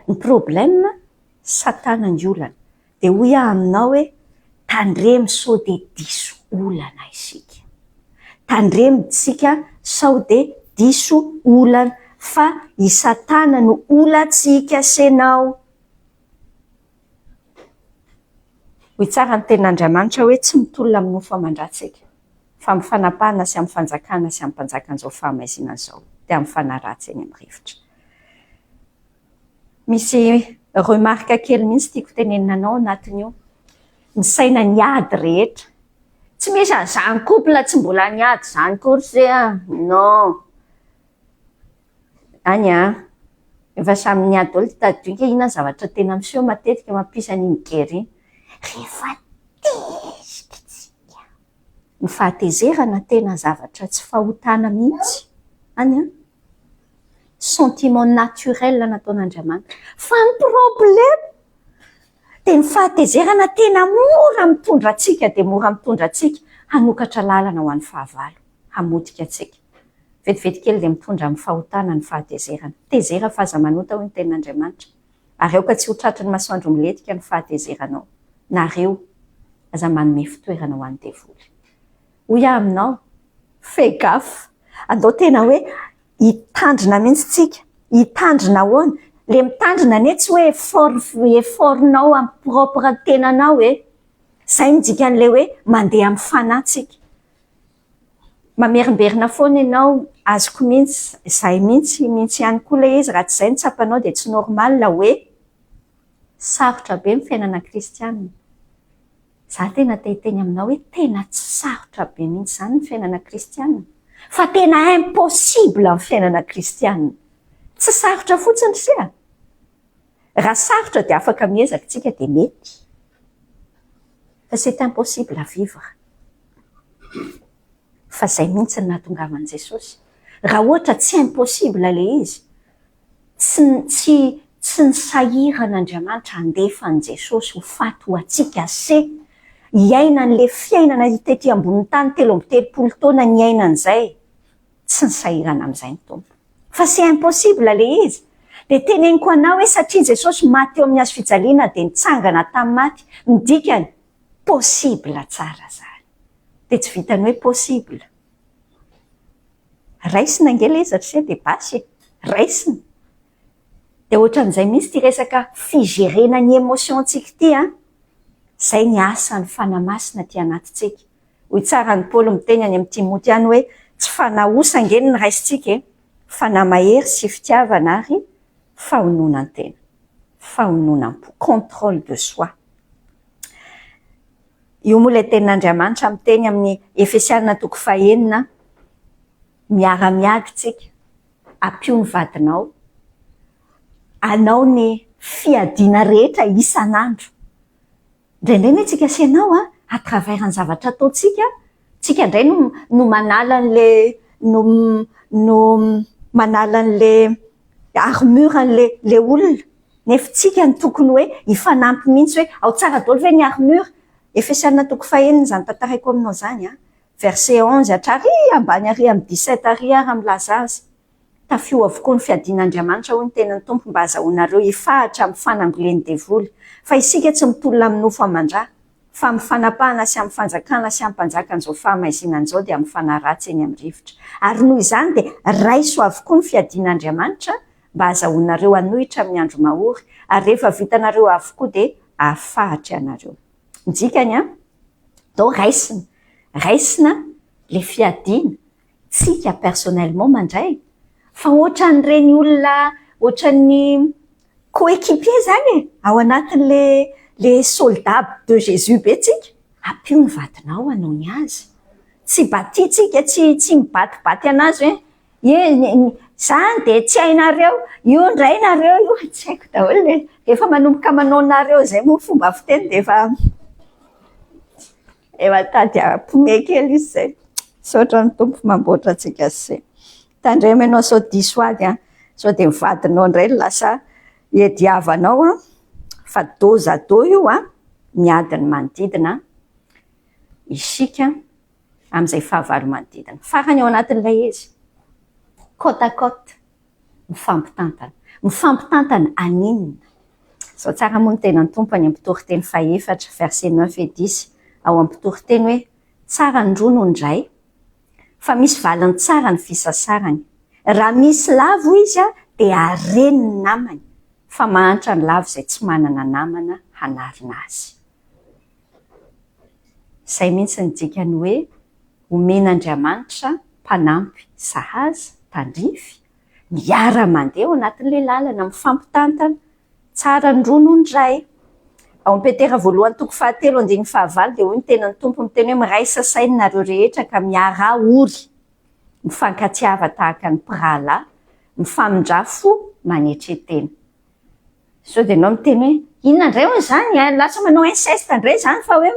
Ny problème satana ny olana. De hoy aminao hoe tandremo sao de diso olana isika. Tandremo tsika sao de diso olana fa i satana no olantsika senao. Hoy tsara ny tenin'Andriamanitra hoe tsy mitolona amin'ny nofo aman-dratsika fa amin'ny fanapahana sy amin'ny fanjakana sy amin'ny mpanjakan'izao fahamaizina izao dia amin'ny fanaratsy eny amin'ny rivotra. Misy remarque kely mihitsy tiako tenenina anatin'io. Ny saina niady rehetra. Tsy misy an'izany couple tsy mbola niady zany kory non. Any efa samy niady daholo tadidinga inona zavatra tena miseho matetika mampisy an'iny guerre. Rehefa tezitra ny fahatezerana tena zavatra tsy fahotana mihitsy. Any sentiment naturel nataon'Andriamanitra. Fa ny problème dia ny fahatezerana tena mora mitondra atsika dia mora mitondra atsika hanokatra lalana ho an'ny fahavalo, hamotika atsika. Vetivety kely dia mitondra amin'ny fahotana ny fahatezerana. Tezera fahaza manota hoy ny tenin'Andriamanitra. Areo ka tsy ho tratry ny masoandro miletika ny fahatezeranao. Nareo aza manome fitoerana ho an'ny devoly. Hoy aminao, fais gaffe. Andao tena hoe hitandrina mihitsy tsika. Hitandrina ahoana? Le mitandrina ane tsy hoe effortnao amin'ny propre tenanao Zay midika an'le hoe mandeha amin'ny fanahy. Mamerimberina foana ianao, azoko mihitsy, izay mihitsy ihany koa le izy raha tsy izay ny tsapanao dia tsy normal hoe sarotra be ny fiainana kristianina. Za tena te-hiteny aminao hoe tena tsy sarotra be mihitsy izany ny fiainana kristianina. Fa tena impossible ny fiainana kristianina. Tsy sarotra fotsiny sia. Raha sarotra dia afaka miezaka tsika dia mety. Fa c'est impossible à vivre. Fa izay mihitsy ny nahatongavan'i Jesosy. Raha ohatra tsy impossible le izy, tsy nisahiran'Andriamanitra handefa an'i Jesosy ho faty ho atsika hiaina an'le fiainana hitety ambony tany 3 taona niaina an'izay. Tsy nisahirana amin'izay ny tompo. Fa c'est impossible le izy. Dia teneniko anao hoe satria Jesosy maty eo amin'ny hazo fijaliana dia nitsangana tamin'ny maty, midikany possible tsara zany. Dia tsy vitany hoe possible. Raisina angela izy satria dia basy. Raisina. Dia ohatran'izay mihitsy ty resaka figérena ny émotion-tsika ty. Zay ny asan'ny fanamasina ty anatintsika. Hoy tsara ny Paoly miteny any amin'ny Timoty any hoe tsy fanahosa angeny ny raisintsika fa namahery sy fitiavana ary fahononan-tena. Fahononan-po. Contrôle de soi. Io moa ilay tenin'Andriamanitra miteny amin'ny Efesiana 4:9 miara-miady tsika. Ampio ny vadinao. Anao ny fiadiana rehetra isan'andro. Indraindray ny tsika asianao à travers ny zavatra ataontsika. Tsika indray no manala an'le no manala an'le armure an'le olona. Nefa tsika ny tokony hoe hifanampy mihitsy hoe ao tsara daholo ve ny armure. Efesiana 4:9 zany tantaraiko aminao zany verset 11 hatrary ambany ary amin'ny 17 ary milaza azy. Tafio avokoa ny fiadian'Andriamanitra hoy ny tenan'ny tompo mba azahoanareo hifahatra amin'ny fanamboleny devoly. Fa isika tsy mitolona amin'ny nofo aman-drà, fa amin'ny fanapahana sy amin'ny fanjakana sy amin'ny mpanjakan'izao fahamaizina-n'izao dia amin'ny fanaratsy eny amin'ny rivotra. Ary noho izany dia raiso avokoa ny fiadian'Andriamanitra mba azahoanareo hanohitra amin'ny andro mahory, ary rehefa vitanareo avokoa dia ahafahatra ianareo. Midikany dao raisina le fiadiana tsika personnellement mandray. Fa ohatran'ireny olona, ohatran'ny coéquipier zany ao anatin'le soldat de Jésus be tsika. Ampio ny vadinao hanao ny azy. Tsy batitsika, tsy mibatibaty anazy zany de tsy hainareo io ndray nareo io tsy haiko daholo le efa manomboka manaonareo zay moa fomba fiteny de efa tady ampome kely izy zay saotra ny tompo mamboatra antsika zay tandremo ianao sao diso ady sao de mivadinao indray lasa hiadiavanao fa dos à dos io miadiny manodidina isika amin'izay fahavalo manodidina farany ao anatin'ilay izy côte à côte mifampitantana aninona zao tsara moa ny tenan'ny tompo any am-pitoriteny faefatra verset 9 et 10 ao am-pitoriteny hoe tsara ny roa noho indray fa misy valiny tsara ny fisasarany raha misy lavo izy dia areny ny namany fa mahantra ny lavo izay tsy manana namana hanarina azy izay mihitsy ny dikany hoe omen'Andriamanitra mpanampy sahaza tandrify miara-mandeha ao anatin'ilay lalana mifampitantana tsara ny roa noho indray ao amin'ny Petera voalohany toko 7:15 dia hoy ny tenan'ny tompo miteny hoe miraisa saina nareo rehetra ka miara ory mifankatsiava tahaka ny mpirahalahy mifamindra fo manetretena so dia ianao miteny hoe inona indray hoy izany lasa manao inceste indray izany fa hoe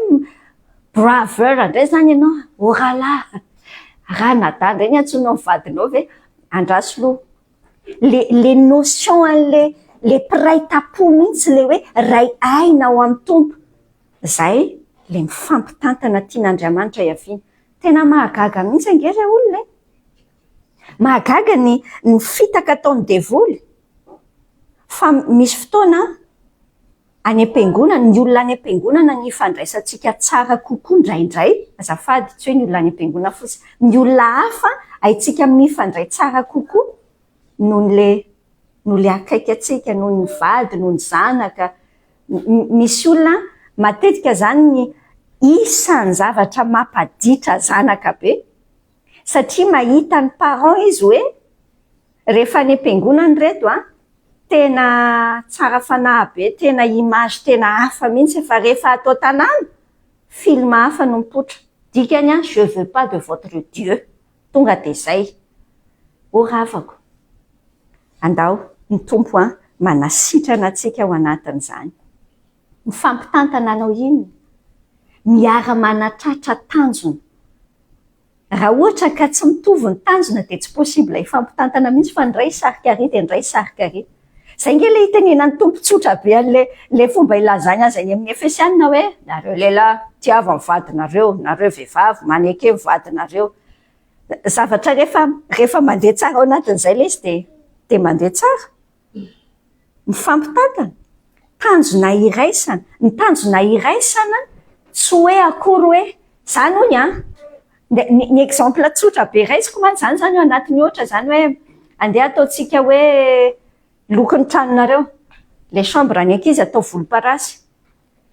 braveur indray izany ianao oralahy raha nadà indray ny antsoinao mivadinao ve andraso loha les notions an'le mpiray tapo mihitsy le hoe ray aina ao amin'ny tompo zay le mifampitantana tian'Andriamanitra iaviana tena mahagaga mihitsy angery olona mahagaga ny fitaka ataony devoly fa misy fotoana any am-piangonana ny olona any am-piangonana ny ifandraisantsika tsara kokoa indraindray azafady tsy hoe ny olona any am-piangonana fotsiny ny olona hafa haitsika mifandray tsara kokoa noho le akaiky atsika noho ny vady noho ny zanaka misy olona matetika zany ny isan'ny zavatra mampaditra zanaka be satria mahita ny parent izy hoe rehefa any am-piangonana reto tena tsara fanahy be tena image tena hafa mihitsy fa rehefa atao tanàna film hafa no mipoitra dikany je veux pas de votre Dieu tonga de zay oravako andao ny tompo manasitrana antsika ao anatin'izany mifampitantana anao inona miara manatratra tanjona raha ohatra ka tsy mitovy ny tanjona dia tsy possible ifampitantana mihitsy fa ndray sarikary dia ndray sarikary zay nge le hitenenan'ny tompo tsotra be an'le fomba ilazany azy any amin'ny Efesianina hoe nareo lehilahy tiava ny vadinareo nareo vehivavy maneke ny vadinareo zavatra rehefa mandeha tsara ao anatin'izay le izy dia mandeha tsara mifampitantana tanjona iraisana ny tanjona iraisana tsy hoe akory hoe zany hoy ny exemple tsotra be raisiko man zany ao anatin'ny ohatra zany hoe andeha ataontsika hoe lokon'ny tranonareo le chambre any ankizy atao volomparasy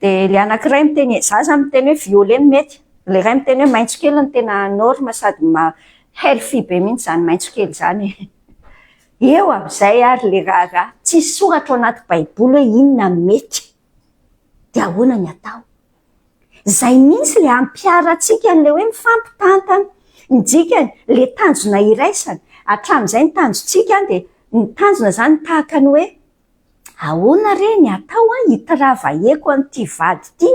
dia le anankiray miteny zaza miteny hoe violet no mety le ray miteny hoe maitso kely ny tena norme sady healthy be mihitsy zany maitso kely zany eo amin'izay ary le raha tsy soratra ao anaty baiboly hoe inona mety dia ahoana ny atao zay mihitsy le ampiaratsika an'le hoe mifampitantana ny dikany le tanjona iraisana hatramin'izay ny tanjontsika dia ny tanjona zany tahaka ny hoe ahoana re ny atao hitiravaeko an'ity vady ity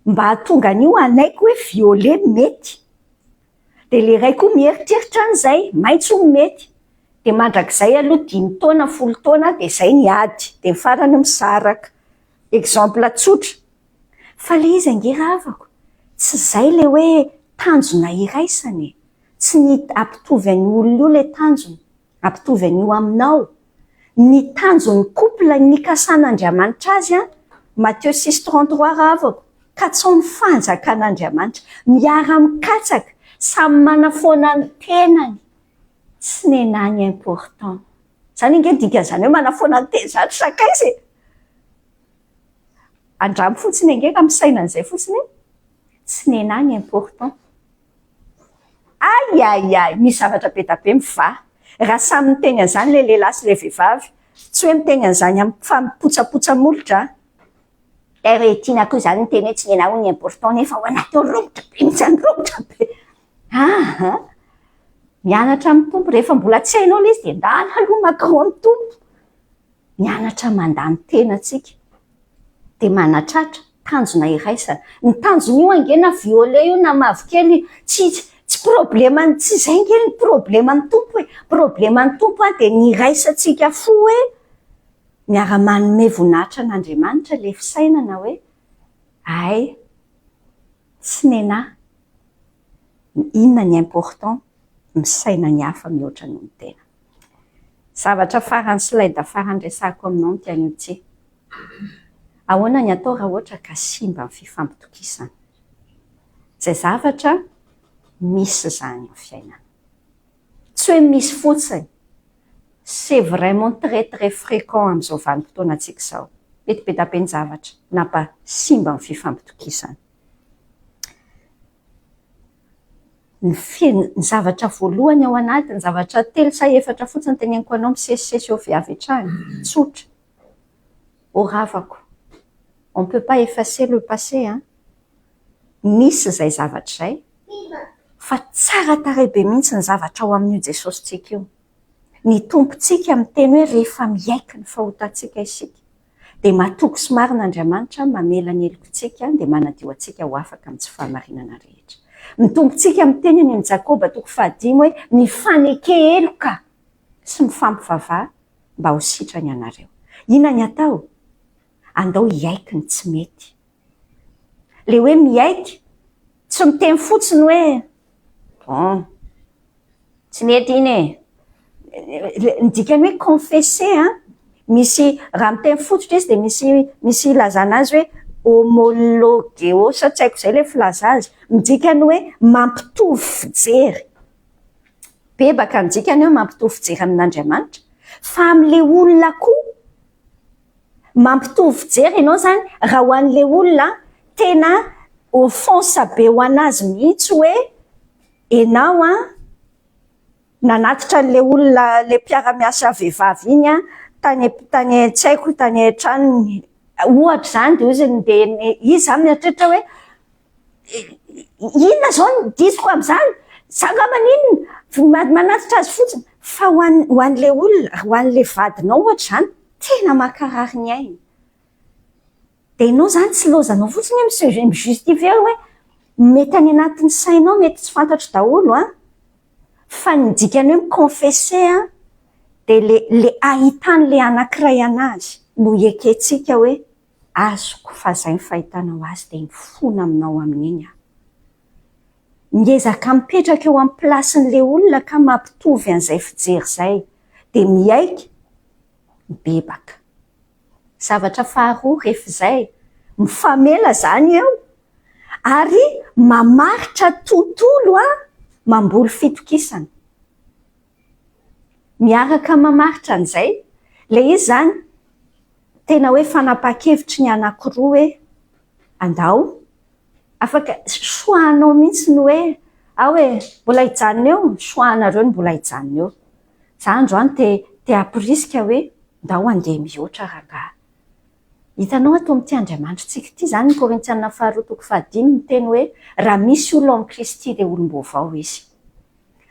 mba hahatonga an'io anaiko hoe violet mety dia le ray koa mieritreritra an'izay maitso mety dia mandrakizay aloha 5 taona 10 taona dia zay ny ady dia ny farany misaraka exemple tsotra fa le izy angeravako tsy zay le hoe tanjona iraisany tsy ny ampitovy an'ny olona io le tanjona ampitovy an'io aminao ny tanjon'ny couple ny kasan'Andriamanitra azy Matthieu 6:33 ravako katsaon'ny fanjakan'Andriamanitra miara mikatsaka samy manafoana ny tenany tsy nenany important zany inge dikan'izany hoe manafoana ny teny zany sakaizy andramo fotsiny angeka misainan'izay fotsiny tsy nenany important ai misy zavatra be da be miva raha samy miteny an'izany le lehilahy sy le vehivavy tsy hoe miteny an'izany amin'ny fampotsapotra molotra hoe tiana koa zany miteny hoe tsy nena ho ny important nefa ho anaty romotra be mitsy any romotra be mianatra amin'ny tompo rehefa mbola tsy hainao le izy dia ndana aloha mankao amin'ny tompo mianatra mandany tena tsika dia manatratra tanjona iraisana ny tanjona io angena viole io na mavokely tsy problema tsy izay ngely ny problema ny tompo hoe problema ny tompo dia ny iraisantsika fo hoe miara-manome voninahitra an'Andriamanitra le fisainana hoe ay tsy nenahy inona ny important misaina ny hafa mihoatra noho ny tena. Zavatra farany slaida farany resako aminao ny tian'io tsy. Ahoana ny atao raha ohatra ka simba ny fifampitokisana? Izay zavatra misy zany eo fiainana. Tsy hoe misy fotsiny. C'est vraiment très fréquent amin'izao vanim-potoanantsika izao. Betibetaben'ny zavatra nampa simba ny fifampitokisana. Ny zavatra voalohany ao anatiny, zavatra telo sa efatra fotsiny teneniko anao misesisesy eo viavy hatrany, tsotra. Oravako. On ne peut pas effacer le passé, hein? Misy izay zavatra izay. Fa tsara tarehy be mihitsy ny zavatra ao amin'io Jesositsika io. Ny tompontsika miteny hoe rehefa miaiky ny fahotantsika isika. Dia matoky sy marin'Andriamanitra mamela ny helokontsika dia manadio antsika ho afaka amin'ny tsy fahamarinana rehetra. Ny tompontsika miteny ny Jakoba 5 hoe mifaneke heloka sy mifampivavaha mba ho sitrany ianareo. Inona ny atao? Andao hiaiky ny tsy mety. Le hoe miaiky tsy miteny fotsiny hoe bon tsy mety iny e. Ny dikany hoe confesser, misy raha miteny fototra izy dia misy ilazana azy hoe homologeo sa tsy haiko izay ilay filaza azy. Midikany hoe mampitovy fijery. Bebaka ny dikany hoe mampitovy fijery amin'Andriamanitra. Fa amin'ilay olona koa mampitovy fijery ianao zany raha ho an'ilay olona tena offense be ho anazy mihitsy hoe ianao nanatitra an'ilay olona le mpiara-miasa vehivavy iny tany tsy haiko tany an-tranony ohatra zany dia izy zany mieritreritra hoe inona zao ny disiko amin'izany zanga-maninona manatitra azy fotsiny fa ho an'ilay olona ho an'ilay vadinao ohatra zany tena makarary ny ainy. Dia ianao zany tsy lozanao fotsiny hoe mijustifie hoe mety any anatin'ny sainao mety tsy fantatro daholo fa ny dikany hoe miconfesser dia le ahitan'ilay anankiray anazy no ekentsika hoe azoko fa izay ny fahitanao azy dia mifona aminao amin'iny miezaka mipetraka eo amin'ny plasin'ilay olona ka mampitovy an'izay fijery izay dia miaiky mibebaka. Zavatra faharoa rehefa izay mifamela zany eo ary mamaritra tontolo mamboly fitokisana. Miaraka mamaritra an'izay le izy zany tena hoe fanapa-kevitry ny anankiroa hoe andao afaka soahanao mihitsy ny hoe mbola hijanona eo, soahanareo ny mbola hijanona eo. Za androany te ampirisika hoe ndao andeha mihoatra raha. Hitanao ato amin'ity Andriamanitrantsika ity zany ny Korintiana 2:5 miteny hoe raha misy olo amin'ny Kristy dia olom-baovao izy.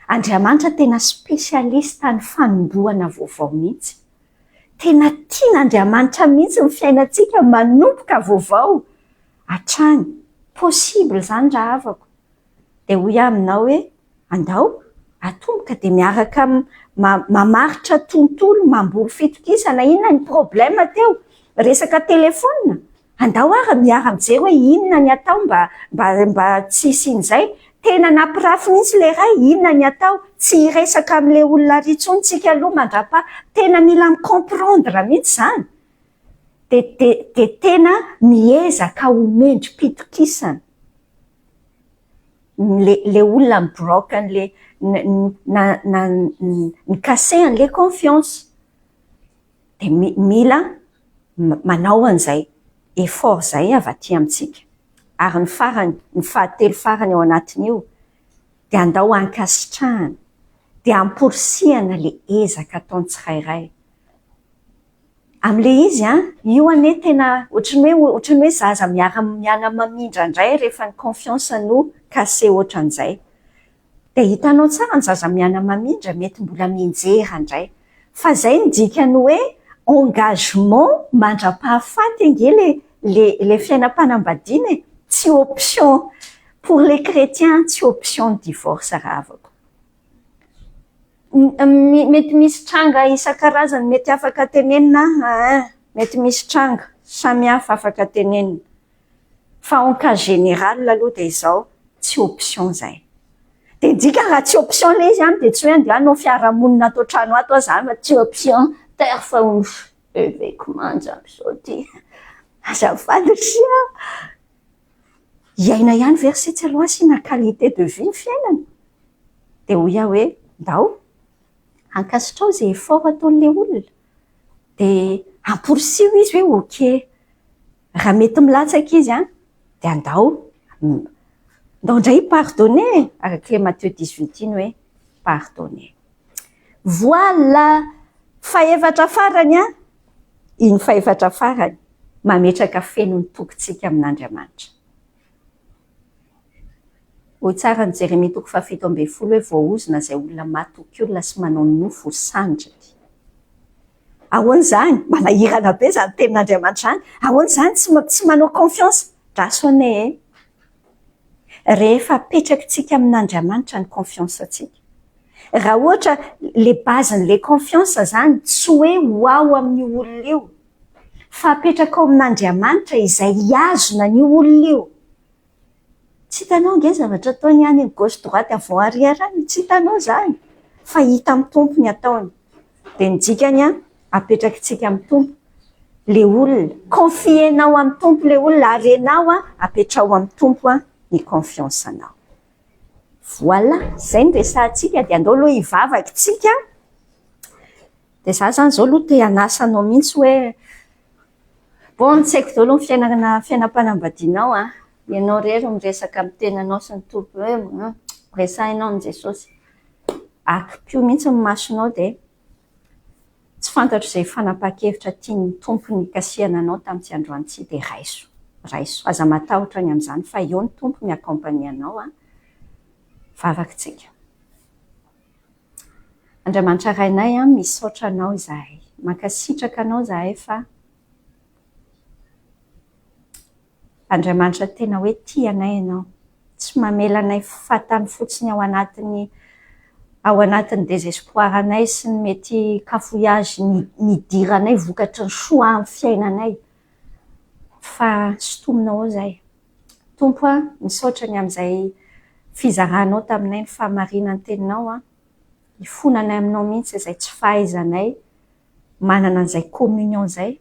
Andriamanitra tena spesialista ny fanombohana vaovao mihitsy. Tena tian'Andriamanitra mihitsy ny fiainantsika manomboka vaovao hatrany. Possible zany raha avako. Dia hoy aminao hoe andao atomboka dia miaraka mamaritra tontolo mamboly fitokisana. Inona ny problème teo? Resaka telefona. Andao miara-mijery hoe inona ny atao mba tsy isin'izay. Tena nampirafy mihitsy le ray inona ny atao tsy hiresaka amin'ilay olona ritsony tsika aloha mandrapa tena mila micomprendre mihitsy zany. Dia tena miezaka homendrim-pitokisana. Le olona mbroken le nikasehan'le confiance. Dia mila manao an'izay effort zay avy aty amintsika. Ary ny fahatelo farany ao anatin'io dia andao ankasitrahana dia amporisihana le ezaka ataony tsirairay. Amin'ilay izy io ane tena ohatrany hoe zaza miara mamindra indray rehefa ny confiance no kase ohatran'izay. dia hitanao tsara ny zaza miana mamindra mety mbola mianjera indray fa zay ny dikany hoe engagement mandra-pahafaty ange le fiainam-panambadiana tsy option pour les chrétiens tsy option de divorce raha avako mety misy tranga isan-karazany mety afaka tenenina mety misy tranga samy hafa afaka tenenina fa en cas général aloha dia izao tsy option zay dia dika raha tsy option le izy any dia tsy hoe andehanao fiarahamonina atao trano ato zany fa tsy option terre fa évêque manja am'izao ty azafady sia iaina ihany verset tsy aloha asina qualité de vie ny fiainana dia hoy aho hoe ndao ankasitrao zay effort ataon'le olona dia amporisio izy hoe ok raha mety milatsaka izy dia andao ndray pardonner araka Matthieu 18 iny hoe pardonner voilà faefatra farany iny faefatra farany mametraka fenony tokontsika amin'Andriamanitra hoy tsara ny Jeremia 7:10 hoe voaozona zay olona matoky olona sy manao nofo sandriny ahoana zany manahirana be zany tenin'Andriamanitra any ahoana zany tsy manao confiance drasone rehefa apetrakintsika amin'Andriamanitra ny confiance atsika raha ohatra le basen'le confiance zany tsy hoe hoao amin'ny olona io fa apetraka ao amin'Andriamanitra izay azona ny olona io tsy hitanao nge zavatra ataony any gauche droite avant arrière any tsy hitanao zany fa hita amin'ny tompo ny ataony dia ny dikany apetrakintsika amin'ny tompo le olona confienao amin'ny tompo le olona arenao apetrao amin'ny tompo ny confiance anao voilà zay ny resantsika dia andao aloha hivavakitsika dia za zany zao aloha te hanasanao mihitsy hoe bon tsy haiko dao aloha ny fiainam-panambadianao ianao rery miresaka amin'ny tenanao sy ny tompo hoe resahinao ny Jesosy akipio mihitsy ny masonao dia tsy fantatro izay fanapahan-kevitra tiany tompo ny kasiana anao tamin'ity androan'ity dia raiso aza matahotra ny amin'izany fa eo ny tompo miakompania anao vavakitsika Andriamanitra rainay misaotra anao izahay mankasitraka anao izahay fa Andriamanitra tena hoe tia anay ianao tsy mamela anay fatany fotsiny ao anatin'ny désespoir anay sy ny mety cafouillage nidira anay vokatry ny soa amin'ny fiainanay fa sotominao ao izahay tompo misaotra ny amin'izay fizaranao taminay ny fahamarinany teninao hifonanay aminao mihitsy izay tsy fahaizanay manana an'izay communion izay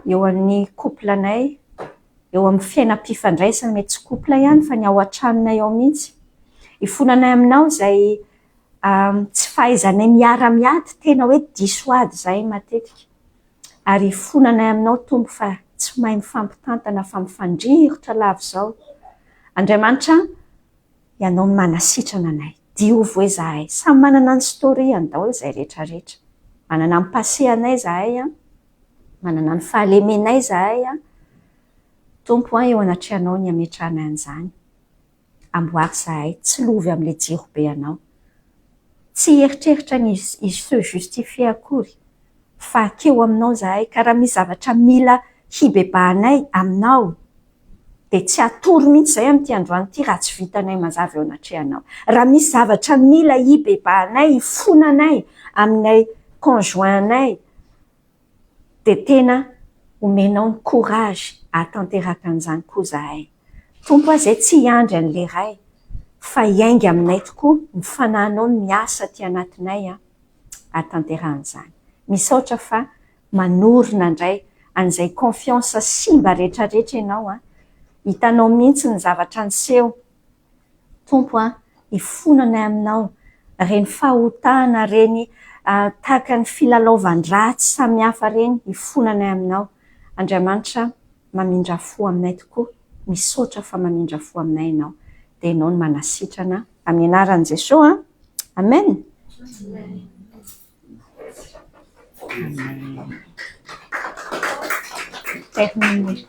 eo amin'ny couple anay eo amin'ny fiainam-pifandraisana mety tsy couple ihany fa ny ao an-tranonay ao mihitsy hifonanay aminao izay tsy fahaizanay miara-miady tena hoe disoady izay matetika ary hifonanay aminao tompo fa tsy mahay mifampitantana fa mifandrirotra lava izao Andriamanitra ianao ny manasitrana anay diovy hoe zahay samy manana ny story daholo izay rehetrarehetra manana ny passé anay zahay manana ny fahalemenay zahay tompo eo anatrehanao ny ametrahana an'izany amboary zahay tsy lovy amin'ilay jirobe anao tsy eritreritra ny izy se justifier akory fa akeo aminao zahay ka raha misy zavatra mila hibebahanay aminao dia tsy atory mihitsy izay amin'ity androany ity raha tsy vitanay mazava eo anatrehanao raha misy zavatra mila hibebahanay hifonanay aminay conjoint-nay dia tena omenao ny courage atanteraka an'izany koa zahay tompo izay tsy hiandry an'ilay ray fa hiainga aminay tokoa ny fanahinao ny miasa aty anatinay atanteran'izany misaotra fa manorina indray an'izay confiance simba rehetrarehetra ianao hitanao mihitsy ny zavatra niseho tompo hifonanay aminao reny fahotana reny tahaka ny filalaovan-dratsy samihafa reny hifonanay aminao Andriamanitra mamindra fo aminay tokoa misaotra fa mamindra fo aminay ianao dia ianao ny manasitrana amin'ny anaran'i Jesosy amen terminé